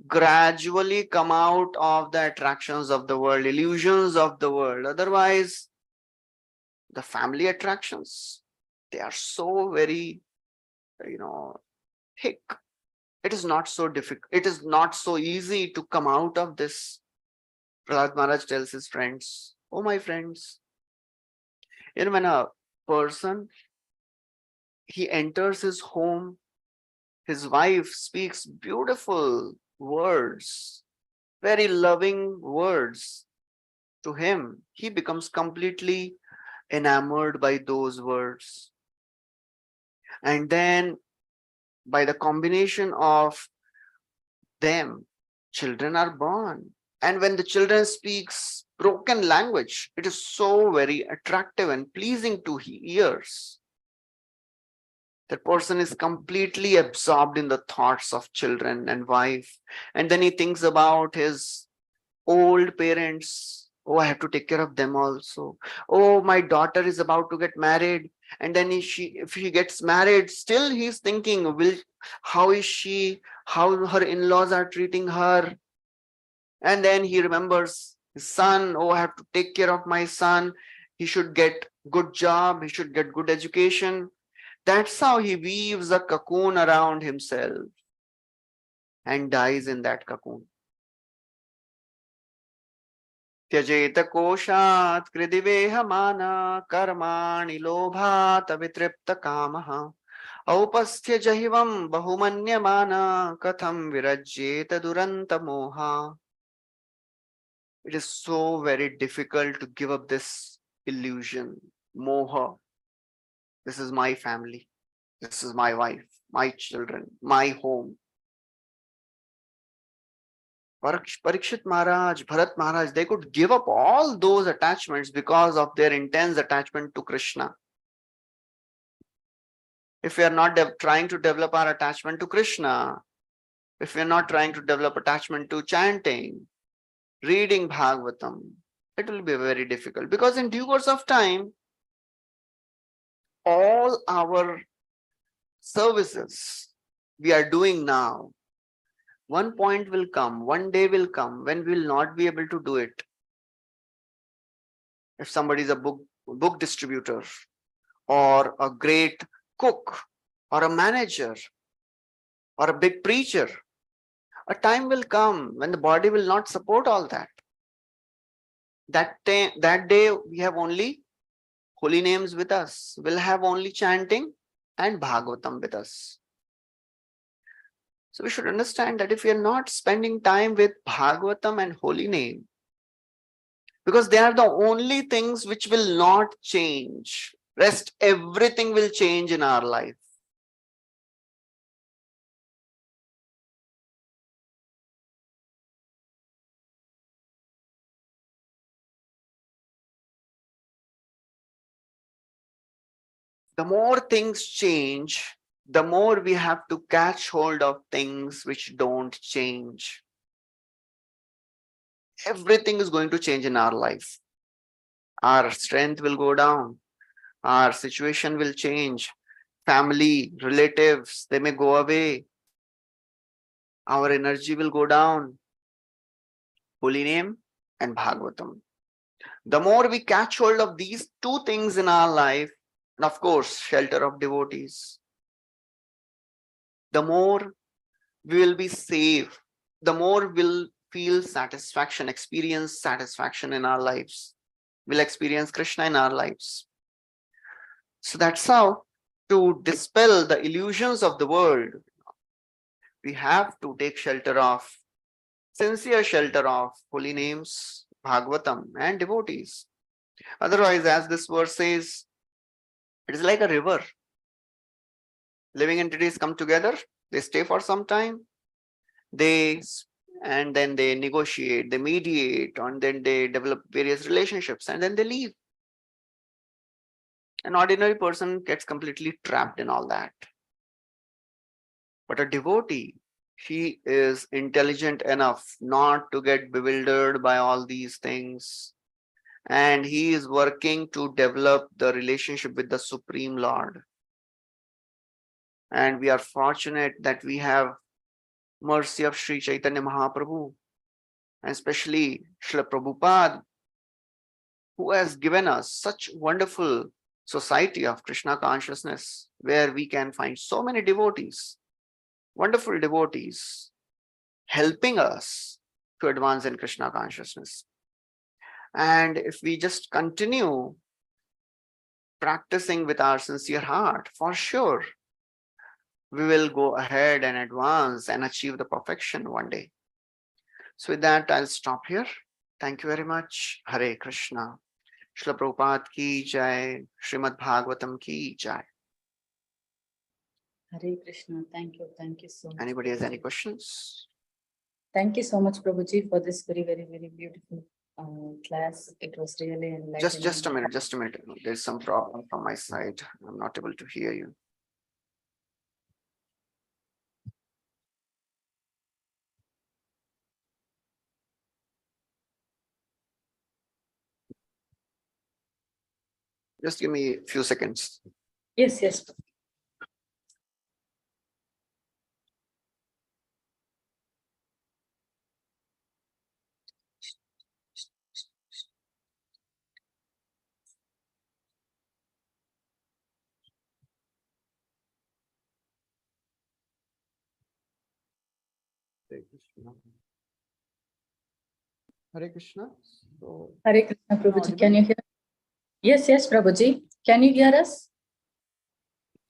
gradually come out of the attractions of the world, illusions of the world. Otherwise, the family attractions, they are so very, thick. It is not so difficult. It is not so easy to come out of this. Prahlad Maharaj tells his friends, oh, my friends, when a person, he enters his home, his wife speaks beautiful words, very loving words to him, he becomes completely enamored by those words. And then by the combination of them, children are born. And when the children speaks broken language, it is so very attractive and pleasing to ears. That person is completely absorbed in the thoughts of children and wife. And then he thinks about his old parents. Oh, I have to take care of them also. Oh, my daughter is about to get married. And then if she gets married, still he's thinking, how is she? How her in-laws are treating her? And then he remembers his son. Oh, I have to take care of my son. He should get good job. He should get good education. That's how he weaves a cocoon around himself and dies in that cocoon. त्यजेत कोशात् कृदिवेहमाना कर्माणि लोभात् अवितृप्त कामः औपस्थ्य जहिवं बहुमन्यमाना कथं विरज्येत दुरन्त मोहा. It is so very difficult to give up this illusion, moha. This is my family. This is my wife, my children, my home. Parikshit Maharaj, Bharat Maharaj, they could give up all those attachments because of their intense attachment to Krishna. If we are not trying to develop our attachment to Krishna, if we are not trying to develop attachment to chanting, reading Bhagavatam, it will be very difficult, because in due course of time, all our services we are doing now, one point will come, one day will come when we will not be able to do it. If somebody is a book distributor, or a great cook, or a manager, or a big preacher, a time will come when the body will not support all that. That day we have only holy names with us. We'll have only chanting and Bhagavatam with us. So we should understand that if we are not spending time with Bhagavatam and holy name, because they are the only things which will not change. Rest, everything will change in our life. The more things change, the more we have to catch hold of things which don't change. Everything is going to change in our life. Our strength will go down. Our situation will change. Family, relatives, they may go away. Our energy will go down. Holy name and Bhagavatam. The more we catch hold of these two things in our life, and of course, shelter of devotees, the more we will be safe, the more we'll feel satisfaction, experience satisfaction in our lives. We'll experience Krishna in our lives. So that's how, to dispel the illusions of the world, we have to take shelter of, sincere shelter of holy names, Bhagavatam, and devotees. Otherwise, as this verse says, it is like a river. Living entities come together, they stay for some time, and then they negotiate, they mediate, and then they develop various relationships, and then they leave. An ordinary person gets completely trapped in all that. But a devotee, he is intelligent enough not to get bewildered by all these things. And he is working to develop the relationship with the Supreme Lord. And we are fortunate that we have mercy of Sri Chaitanya Mahaprabhu, and especially Srila Prabhupada, who has given us such wonderful society of Krishna consciousness, where we can find so many devotees, wonderful devotees, helping us to advance in Krishna consciousness. And if we just continue practicing with our sincere heart, for sure, we will go ahead and advance and achieve the perfection one day. So with that, I'll stop here. Thank you very much. Hare Krishna. Srila Prabhupada ki jai. Srimad Bhagavatam ki jai. Hare Krishna. Thank you. Thank you so much. Anybody has any questions? Thank you so much, Prabhuji, for this very, very, very beautiful class. It was really enlightening. Just a minute. There's some problem from my side. I'm not able to hear you. Just give me a few seconds. Yes, yes. Hare Krishna. Hare Krishna. So, Hare Krishna, Prabhuji. audible? Can you hear? Yes, yes, Prabhuji. Can you hear us?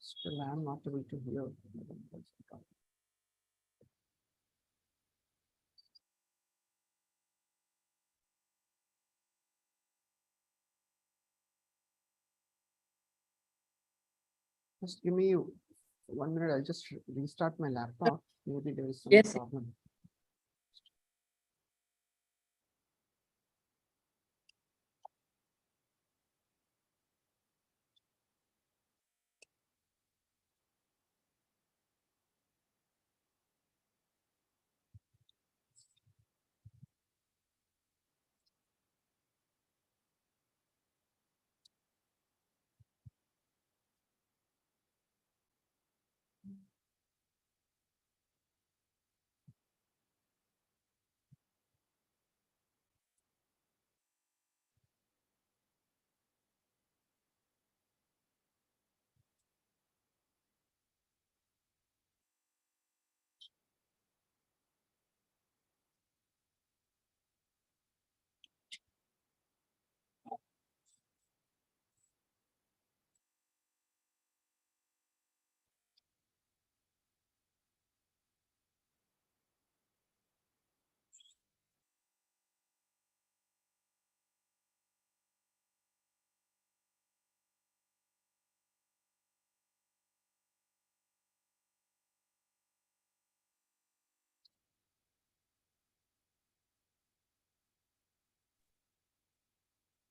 still I am not able to hear. Just give me 1 minute. I'll just restart my laptop. Maybe there is some Yes. problem.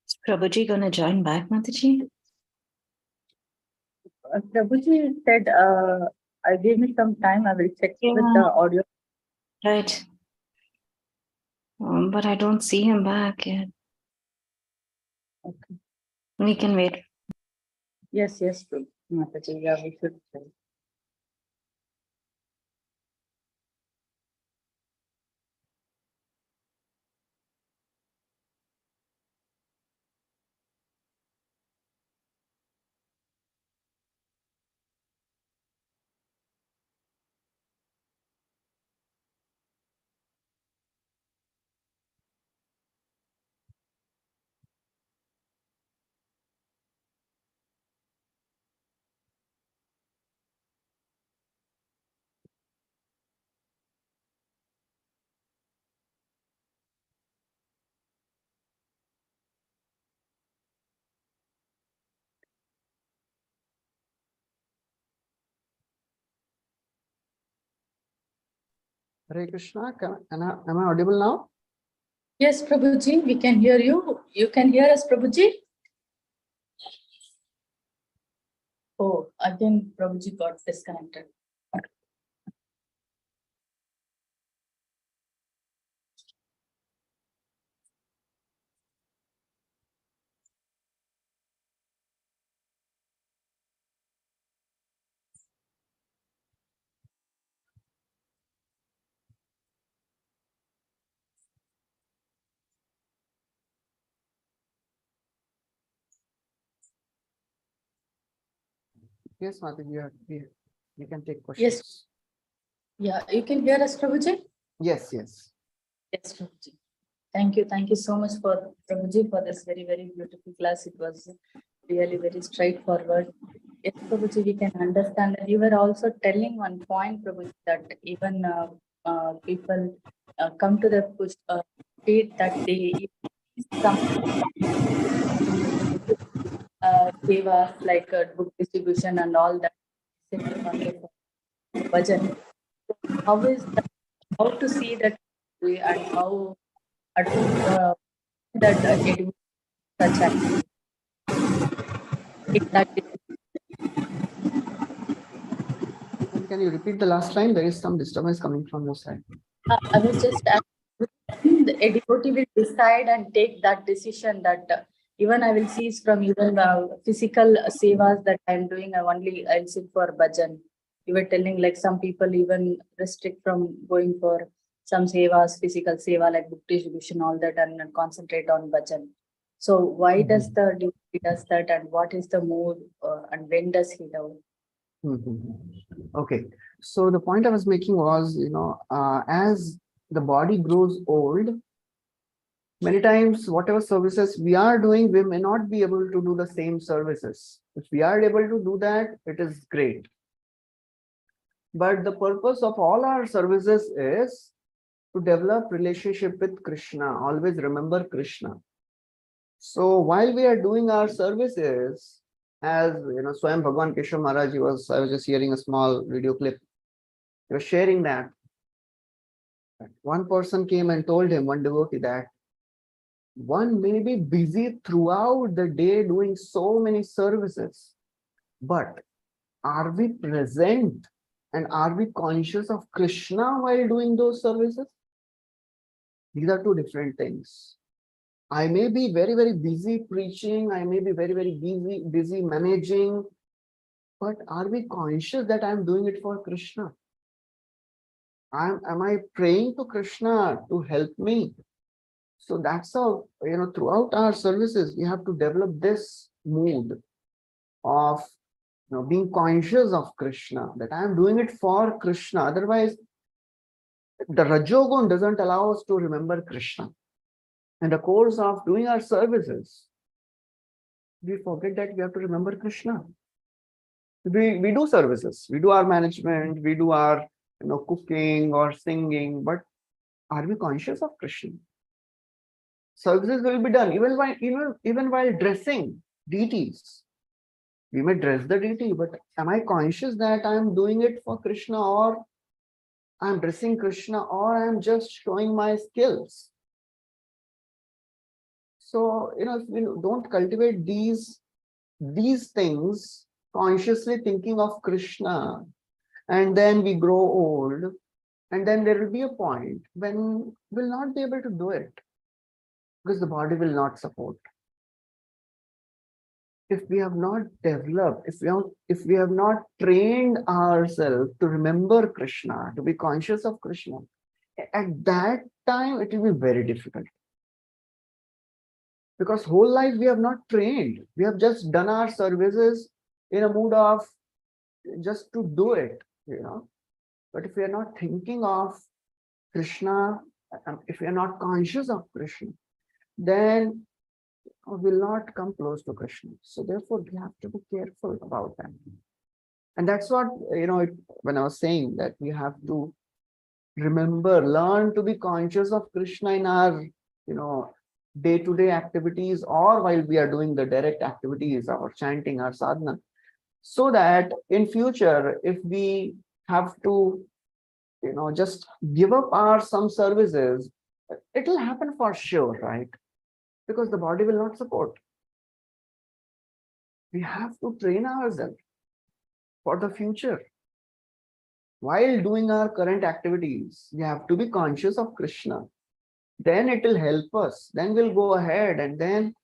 Is Prabhuji gonna join back, Mataji? Prabhuji said, give me some time. I will check with the audio. Right. But I don't see him back yet. Okay. We can wait. Yes, yes, Mataji. Yeah, we should try. Hare Krishna. Am I audible now? Yes, Prabhuji, we can hear you. You can hear us, Prabhuji? Oh, again, Prabhuji got disconnected. Yes, Mataji, you can take questions. Yes. Yeah, you can hear us, Prabhuji? Yes, yes. Yes, Prabhuji. Thank you. Thank you so much for Prabhuji for this very, very beautiful class. It was really very straightforward. Yes, Prabhuji, we can understand that you were also telling one point, Prabhuji, that even people come to the state that they some seva like book distribution and all that. Bhajan. How is that? How to see that way and how that education such activity? Can you repeat the last line? There is some disturbance coming from your side. I was just asking, the devotee will decide and take that decision that even I will cease from even physical sevas that I'm doing. I'll sit for bhajan. You were telling like some people even restrict from going for some sevas, physical seva like book distribution, all that, and concentrate on bhajan. So why does the devotee does that, and what is the mood, and when does he do? Okay, so the point I was making was, as the body grows old, Many times, whatever services we are doing, we may not be able to do the same services. If we are able to do that, it is great. But the purpose of all our services is to develop relationship with Krishna. Always remember Krishna. So while we are doing our services, as Swayam Bhagavan Keshav Maharaj, I was just hearing a small video clip. He was sharing that one person came and told him, one devotee, that one may be busy throughout the day doing so many services, but are we present and are we conscious of Krishna while doing those services? These are two different things. I may be very, very busy preaching. I may be very, very busy managing, but are we conscious that I'm doing it for Krishna? Am I praying to Krishna to help me? So that's how, throughout our services, we have to develop this mood of being conscious of Krishna, that I am doing it for Krishna. Otherwise, the Rajogun doesn't allow us to remember Krishna. In the course of doing our services, we forget that we have to remember Krishna. We do services, we do our management, we do our cooking or singing, but are we conscious of Krishna? Services will be done even while dressing deities. We may dress the deity, but am I conscious that I am doing it for Krishna, or I am dressing Krishna, or I am just showing my skills? So, if we don't cultivate these things, consciously thinking of Krishna, and then we grow old, and then there will be a point when we'll not be able to do it because the body will not support. If we have not developed, if we have not trained ourselves to remember Krishna, to be conscious of Krishna, at that time it will be very difficult. Because whole life we have not trained. We have just done our services in a mood of just to do it, But if we are not thinking of Krishna, if we are not conscious of Krishna, then will not come close to Krishna. So therefore, we have to be careful about that. And that's what, when I was saying that we have to learn to be conscious of Krishna in our, day-to-day activities, or while we are doing the direct activities, our chanting, our sadhana, so that in future, if we have to, just give up some services, it will happen for sure, right? Because the body will not support. We have to train ourselves for the future. While doing our current activities, we have to be conscious of Krishna. Then it will help us. Then we'll go ahead, and then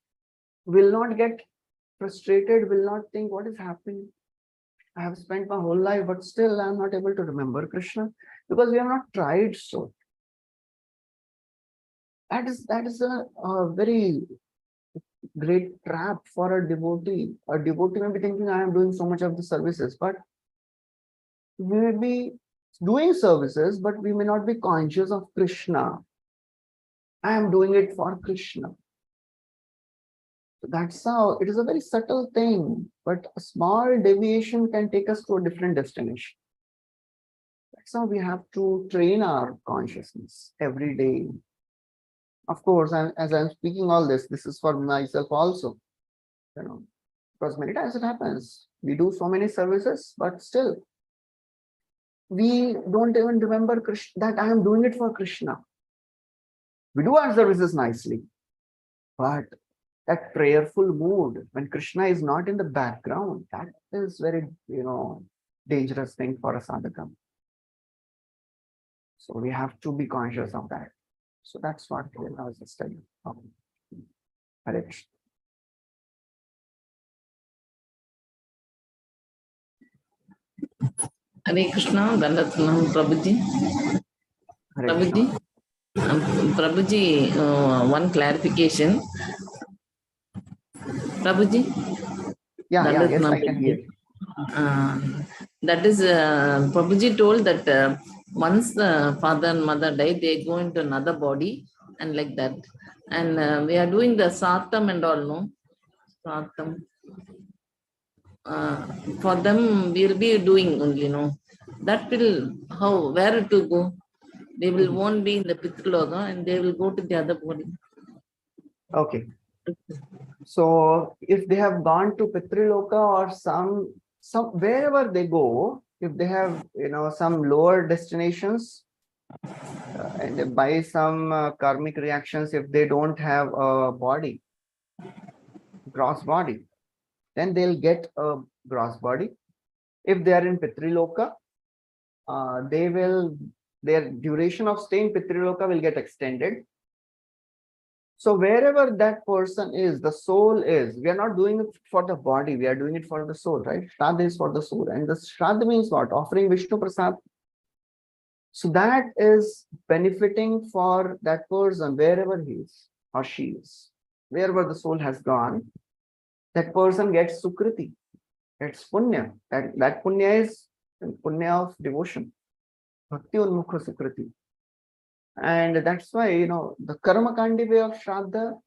we'll not get frustrated, will not think, what is happening? I have spent my whole life, but still I'm not able to remember Krishna because we have not tried so. That is a very great trap for a devotee. A devotee may be thinking, I am doing so much of the services, but we may be doing services, but we may not be conscious of Krishna. I am doing it for Krishna. So that's how it is a very subtle thing, but a small deviation can take us to a different destination. That's how we have to train our consciousness every day. Of course, as I'm speaking all this is for myself also, because many times it happens. We do so many services, but still, we don't even remember Krishna, that I am doing it for Krishna. We do our services nicely, but that prayerful mood, when Krishna is not in the background, that is very, dangerous thing for a sadhaka. So we have to be conscious of that. So that's what I was just telling you. Hare Krishna. Hare Krishna, Dandathanam, Prabhuji. Hare Krishna. Prabhuji, one clarification. Prabhuji? Yeah, yes, I can hear. That is, Prabhuji told that once the father and mother die, they go into another body and like that. And we are doing the Satam and all, no? Satam. For them, we'll be doing only, no? That will, how, where it will go? They will won't be in the Pitraloka and they will go to the other body. Okay. So if they have gone to Pitriloka or some wherever they go, if they have, some lower destinations, and by some karmic reactions, if they don't have a body, gross body, then they'll get a gross body. If they are in Pitriloka, their duration of stay in Pitriloka will get extended. So wherever that person is, the soul is, we are not doing it for the body, we are doing it for the soul, right? Shraddha is for the soul. And the Shraddha means what? Offering Vishnu Prasad. So that is benefiting for that person, wherever he is or she is. Wherever the soul has gone, that person gets Sukriti, gets Punya. That Punya is Punya of devotion. Bhakti Unmukha Sukriti. And that's why, the Karma Kandi way of Shraddha,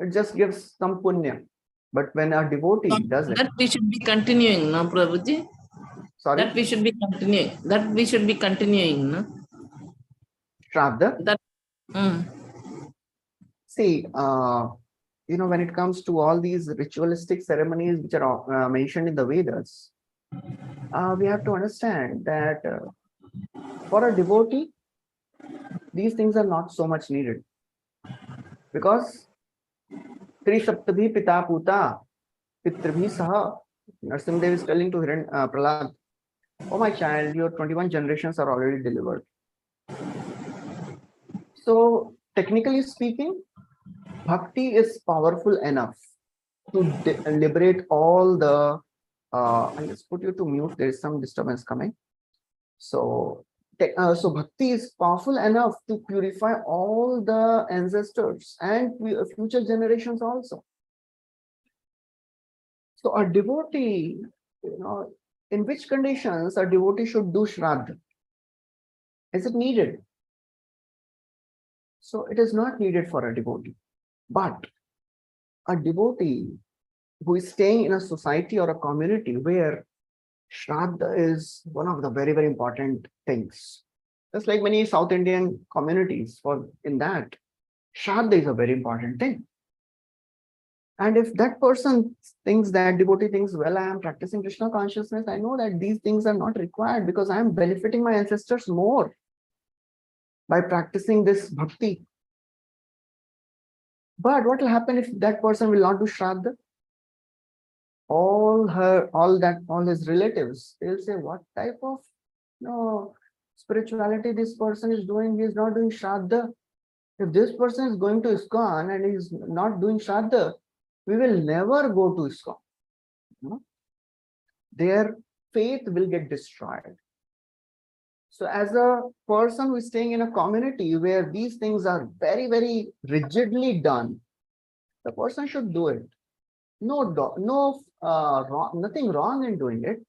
it just gives some punya. But when a devotee does it. That we should be continuing, no, Prabhuji? Sorry? That we should be continuing. That we should be continuing, no? Shraddha? That, See, when it comes to all these ritualistic ceremonies which are mentioned in the Vedas, we have to understand that for a devotee, these things are not so much needed. Because Tri Saptabhi Pita Puta Pitrabhi Saha, Narsimhadev is telling to Prahlad, oh my child, your 21 generations are already delivered. So technically speaking, bhakti is powerful enough to liberate all the, I'll just put you to mute, there is some disturbance coming. So bhakti is powerful enough to purify all the ancestors and future generations also. So a devotee, in which conditions a devotee should do Shraddha? Is it needed? So it is not needed for a devotee. But a devotee who is staying in a society or a community where Shraddha is one of the very, very important things. Just like many South Indian communities, in that, Shraddha is a very important thing. And if that person thinks, that devotee thinks, well, I am practicing Krishna consciousness, I know that these things are not required because I am benefiting my ancestors more by practicing this bhakti. But what will happen if that person will not do Shraddha? All his relatives, they'll say, what type of spirituality this person is doing? He is not doing Shraddha. If this person is going to ISKCON and he is not doing Shraddha, we will never go to ISKCON. Their faith will get destroyed. So as a person who is staying in a community where these things are very, very rigidly done, the person should do it. Nothing wrong in doing it,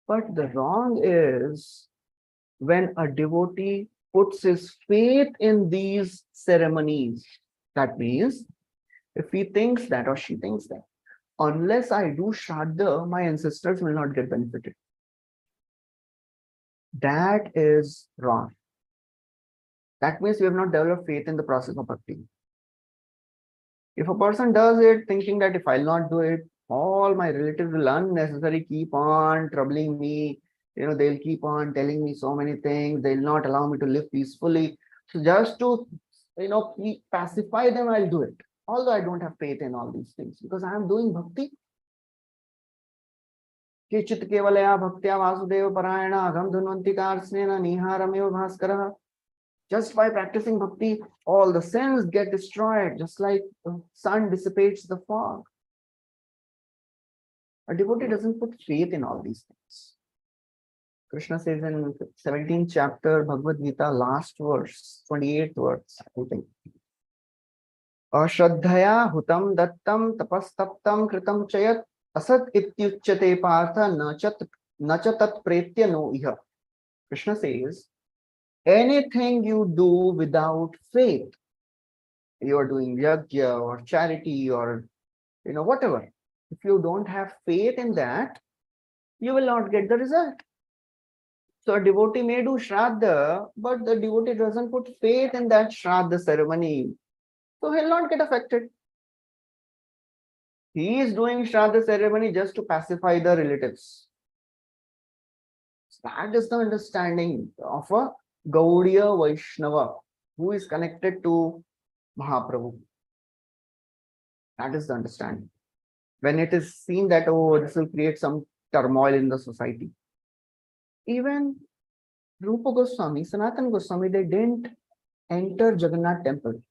but the wrong is when a devotee puts his faith in these ceremonies. That means if he thinks that or she thinks that, unless I do Shraddha, my ancestors will not get benefited. That is wrong. That means we have not developed faith in the process of bhakti. If a person does it thinking that if I'll not do it, all my relatives will unnecessarily keep on troubling me. They'll keep on telling me so many things. They'll not allow me to live peacefully. So just to, pacify them, I'll do it. Although I don't have faith in all these things because I am doing bhakti. Kichit kevalaya bhaktya vasudeva parayana agham dhunvanti karsnena niharameva bhaskara. Just by practicing bhakti, all the sins get destroyed, just like the sun dissipates the fog. A devotee doesn't put faith in all these things. Krishna says in 17th chapter, Bhagavad Gita, last verse, 28th verse, I think. Ashraddhaya hutam dattam tapastaptam kritam chayat asat ityuchyate partha nachatat pretya no iha. Krishna says, anything you do without faith you are doing yajna or charity or whatever. If you don't have faith in that, you will not get the result. So a devotee may do Shraddha, but the devotee doesn't put faith in that Shraddha ceremony. So he'll not get affected. He is doing Shraddha ceremony just to pacify the relatives. So that is the understanding of a Gaudiya Vaishnava who is connected to Mahaprabhu. That is the understanding. When it is seen that, oh, this will create some turmoil in the society. Even Rupa Goswami, Sanatana Goswami, they didn't enter Jagannath temple.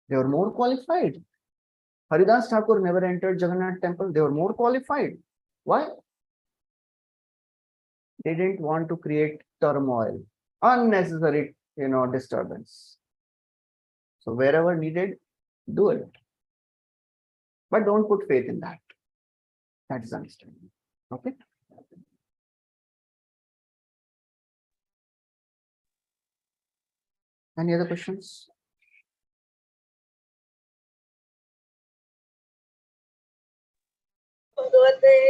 They were more qualified. Haridas Thakur never entered Jagannath temple. They were more qualified. Why? They didn't want to create turmoil, unnecessary, disturbance. So wherever needed, do it. But don't put faith in that. That is understanding. Okay. Any other questions?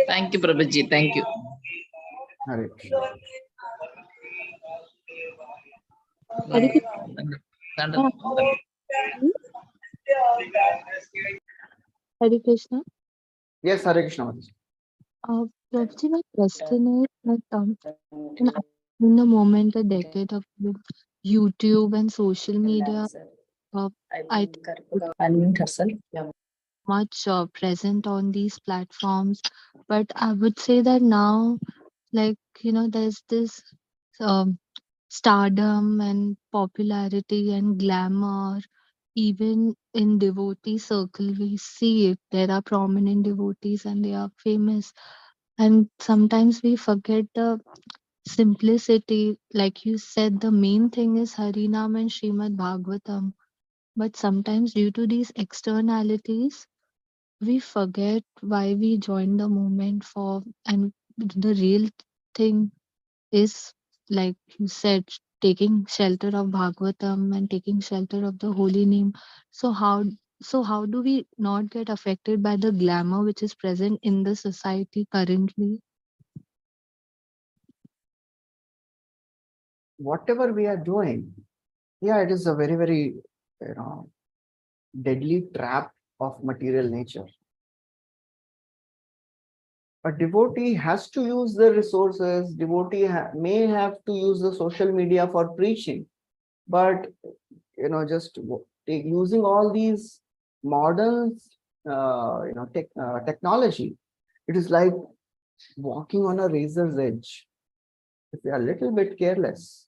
Thank you, Prabhuji. Thank you. Hare Hare Krishna. Yes, Hare Krishna. Prabhuji, my question is that in the moment, a decade of YouTube and social media, I Unmute herself. Yeah. much present on these platforms, but I would say that now, there's this um, stardom and popularity and glamour. Even in devotee circle, we see it. There are prominent devotees and they are famous. And sometimes we forget the simplicity. Like you said, the main thing is Harinam and Srimad Bhagavatam. But sometimes due to these externalities, we forget why we joined the movement for, and the real thing is, like you said, taking shelter of Bhagavatam and taking shelter of the holy name. So how do we not get affected by the glamour which is present in the society currently? Whatever we are doing, yeah, it is a very, very, deadly trap of material nature. A devotee has to use the resources. Devotee may have to use the social media for preaching, but just using all these modern, technology, it is like walking on a razor's edge. If we are a little bit careless,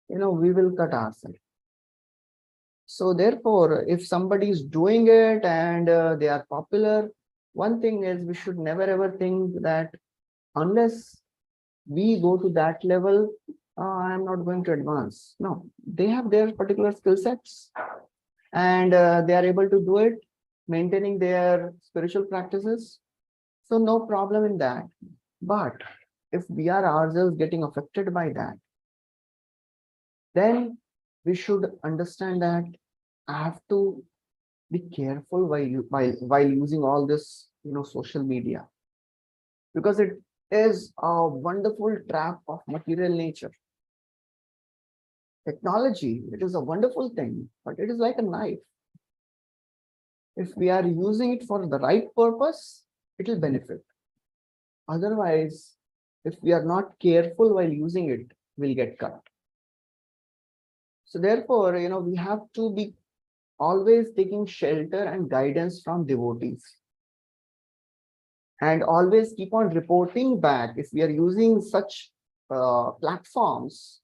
we will cut ourselves. So therefore, if somebody is doing it and they are popular, one thing is we should never ever think that unless we go to that level, I am not going to advance. No, they have their particular skill sets and they are able to do it, maintaining their spiritual practices. So no problem in that. But if we are ourselves getting affected by that, then we should understand that I have to be careful while using all this, social media, because it is a wonderful trap of material nature. Technology, it is a wonderful thing, but it is like a knife. If we are using it for the right purpose, it will benefit. Otherwise, if we are not careful while using it, we'll get cut. So therefore, we have to be always taking shelter and guidance from devotees. And always keep on reporting back. If we are using such platforms,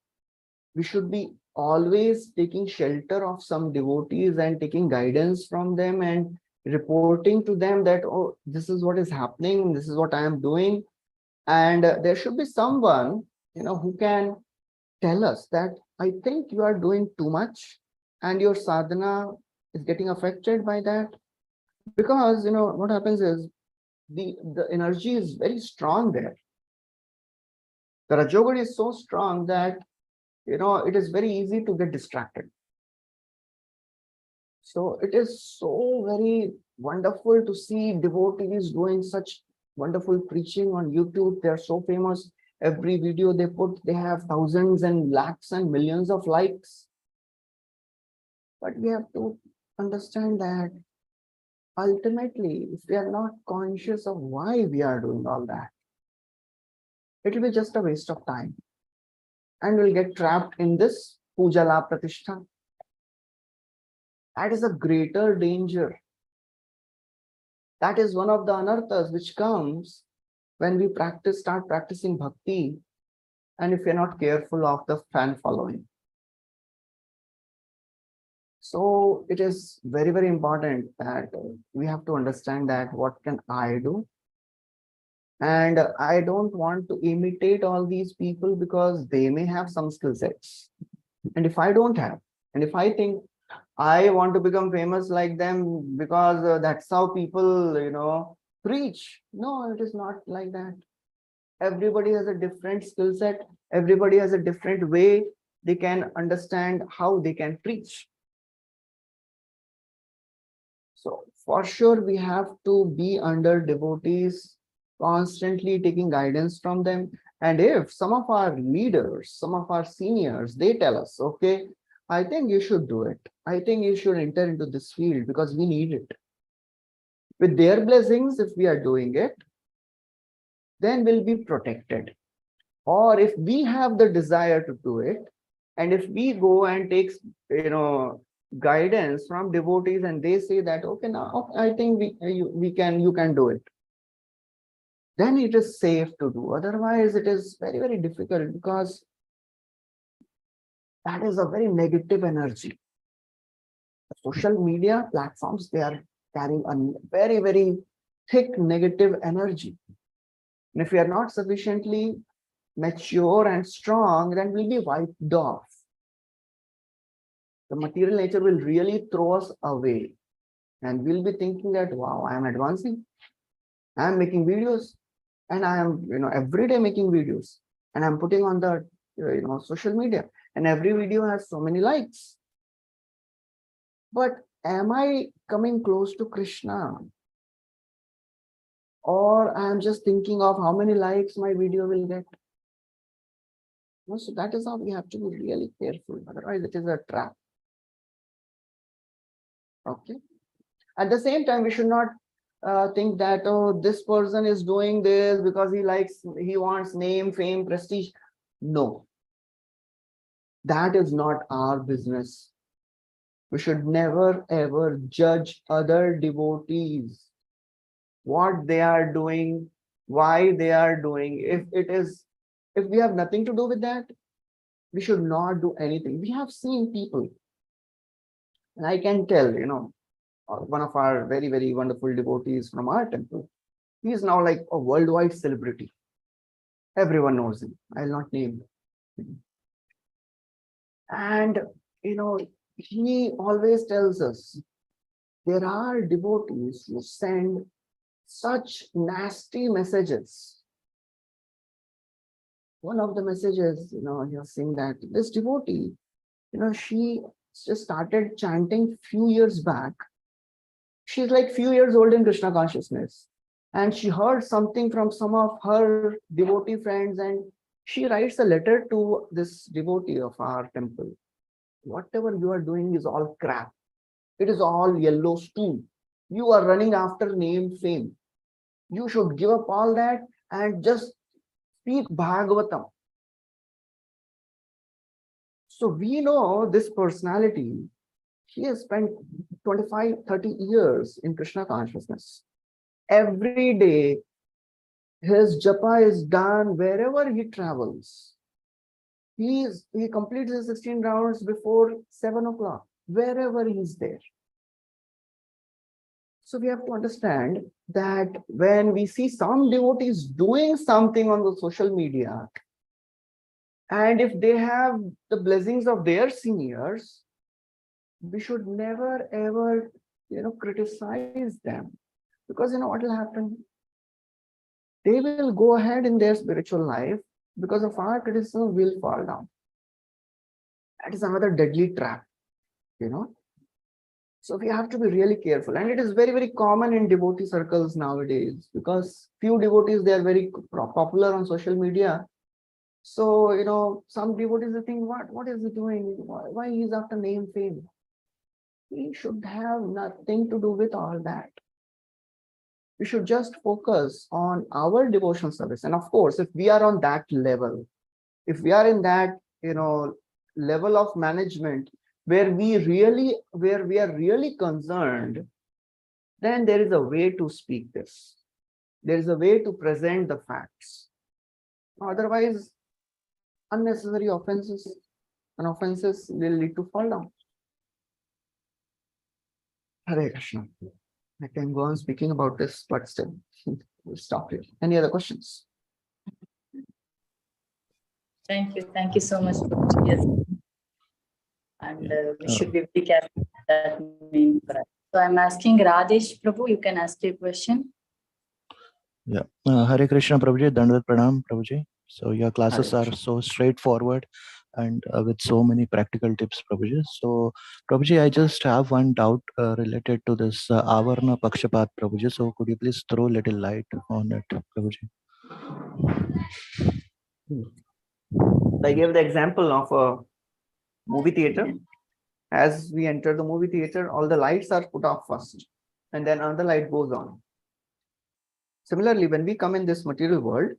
we should be always taking shelter of some devotees and taking guidance from them and reporting to them that, oh, this is what is happening, this is what I am doing. And there should be someone, who can tell us that I think you are doing too much and your sadhana is getting affected by that. Because, what happens is the energy is very strong there. The Rajogun is so strong that, it is very easy to get distracted. So it is so very wonderful to see devotees doing such wonderful preaching on YouTube. They are so famous. Every video they put, they have thousands and lakhs and millions of likes. But we have to understand that ultimately, if we are not conscious of why we are doing all that, it will be just a waste of time. And we'll get trapped in this Pujala Pratishtha. That is a greater danger. That is one of the anarthas which comes when we start practicing bhakti, and if we're not careful of the fan following. So it is very, very important that we have to understand that what can I do? And I don't want to imitate all these people because they may have some skill sets. And if I don't have, and if I think I want to become famous like them because that's how people, preach. No, it is not like that. Everybody has a different skill set. Everybody has a different way they can understand how they can preach. So for sure, we have to be under devotees, constantly taking guidance from them. And if some of our leaders, some of our seniors, they tell us, okay, I think you should do it. I think you should enter into this field because we need it. With their blessings, if we are doing it, then we'll be protected. Or if we have the desire to do it, and if we go and take, guidance from devotees, and they say that, okay, now I think you can do it, then it is safe to do. Otherwise, it is very, very difficult because that is a very negative energy. Social media platforms, they are carrying a very, very thick negative energy. And if we are not sufficiently mature and strong, then we'll be wiped off. The material nature will really throw us away. And we'll be thinking that, wow, I am advancing. I am making videos. And I am, every day making videos. And I'm putting on the, social media. And every video has so many likes. But am I coming close to Krishna? Or I am just thinking of how many likes my video will get? So that is how we have to be really careful. Otherwise, it is a trap. Okay. At the same time, we should not think that, oh, this person is doing this because he wants name, fame, prestige. No. That is not our business. We should never ever judge other devotees, what they are doing, why they are doing. If we have nothing to do with that, we should not do anything. We have seen people, and I can tell, one of our very, very wonderful devotees from our temple, he is now like a worldwide celebrity. Everyone knows him. I'll not name him. And, he always tells us, there are devotees who send such nasty messages. One of the messages, you're saying that this devotee, she just started chanting few years back. She's like few years old in Krishna consciousness. And she heard something from some of her devotee friends, and she writes a letter to this devotee of our temple. Whatever you are doing is all crap. It is all yellow stool. You are running after name, fame. You should give up all that and just speak Bhagavatam. So we know this personality, he has spent 25, 30 years in Krishna consciousness. Every day, his japa is done wherever he travels. He completes his 16 rounds before 7 o'clock, wherever he's there. So we have to understand that when we see some devotees doing something on the social media, and if they have the blessings of their seniors, we should never ever, criticize them. Because what will happen? They will go ahead in their spiritual life. Because of our criticism, will fall down. That is another deadly trap, So we have to be really careful. And it is very, very common in devotee circles nowadays, because few devotees, they are very popular on social media. So, some devotees, they think, what is he doing? Why he is after name fame? He should have nothing to do with all that. We should just focus on our devotional service. And of course, if we are on that level, if we are in that, level of management where we are really concerned, then there is a way to speak this. There is a way to present the facts. Otherwise, unnecessary offenses will lead to fall down. Hare Krishna. I can go on speaking about this, but still, we'll stop here. Any other questions? Thank you so much, Prabhuji. Yes. And we should be very careful with that name. So I'm asking Radesh Prabhu, you can ask your question. Yeah. Hare Krishna, Prabhuji. Dandavat Pranam, Prabhuji. So your classes are so straightforward and with so many practical tips, Prabhuji. So, Prabhuji, I just have one doubt related to this Avarna Pakshapat, Prabhuji. So, could you please throw a little light on it, Prabhuji? I gave the example of a movie theater. As we enter the movie theater, all the lights are put off first, and then another light goes on. Similarly, when we come in this material world,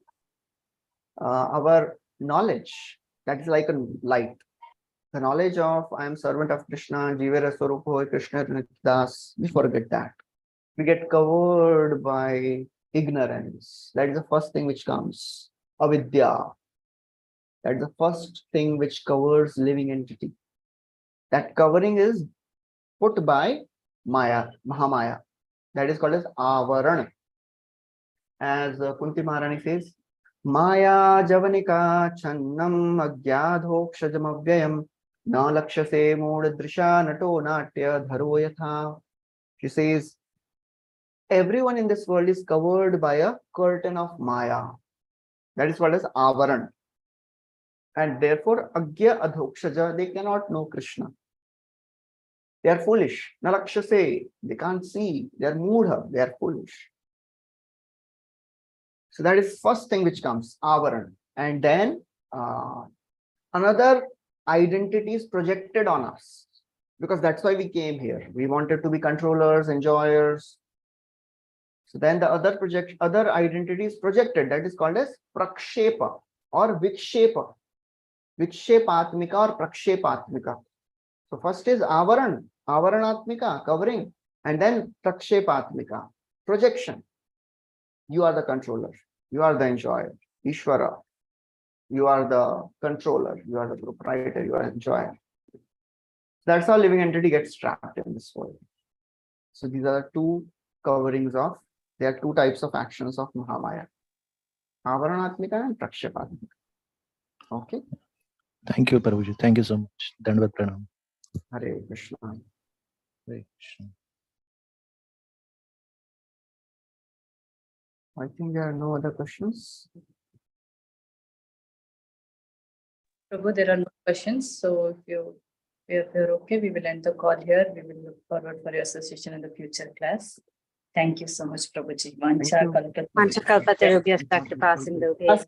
our knowledge, that is like a light. The knowledge of I am servant of Krishna, Jivera Swarupo, Krishna Das, we forget that. We get covered by ignorance. That is the first thing which comes. Avidya. That is the first thing which covers living entity. That covering is put by Maya, Mahamaya. That is called as Avarana. As Kunti Maharani says, Maya Javanika Channam Agyadhokshajam Avyayam Na Lakshase Modadrisha Nato Natya Dharo Yatha. She says, everyone in this world is covered by a curtain of Maya. That is called as Avaran. And therefore, Agya Adhokshaja, they cannot know Krishna. They are foolish. Nalakshase, they can't see. They are moodha, they are foolish. So that is first thing which comes, Avaran. And then another identity is projected on us. Because that's why we came here. We wanted to be controllers, enjoyers. So then the other identity is projected. That is called as Prakshepa or Vikshepa. Vikshepatmika or Prakshepatmika. So first is Avaran, Avaranatmika, covering, and then Prakshepatmika, projection. You are the controller, you are the enjoyer, Ishvara. You are the controller, you are the proprietor, you are the enjoyer. That's how living entity gets trapped in this world. So these are the two coverings of, there are two types of actions of Mahamaya. Avaranatmika and Prakshepatmika. Okay. Thank you, Prabhuji. Thank you so much. Dandavat Pranam. Hare Krishna. Hare Krishna. I think there are no other questions. Prabhu, there are no questions. So if you're okay, we will end the call here. We will look forward for your association in the future class. Thank you so much, Prabhuji. Mancha kalpatarubhyas bhaktipasimdobhyas.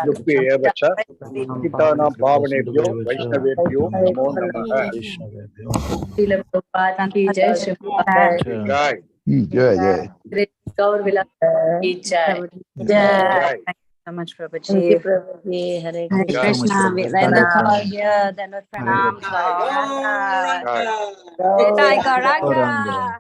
Yupye bacha, Gitana Bhavanebhyo, Vaishnavebhyo, Namo Namaha. Srila Prabhupada ki jai, Srimad Jai. Jai. Great Gaur Vilas ki jai. Jai. So much, Prabhuji. Thank you, Prabhuji. Hare Hare Krishna. Krishna. We end the call here. Dandavat pranam. Jai. Gauranga. Jai Gauranga.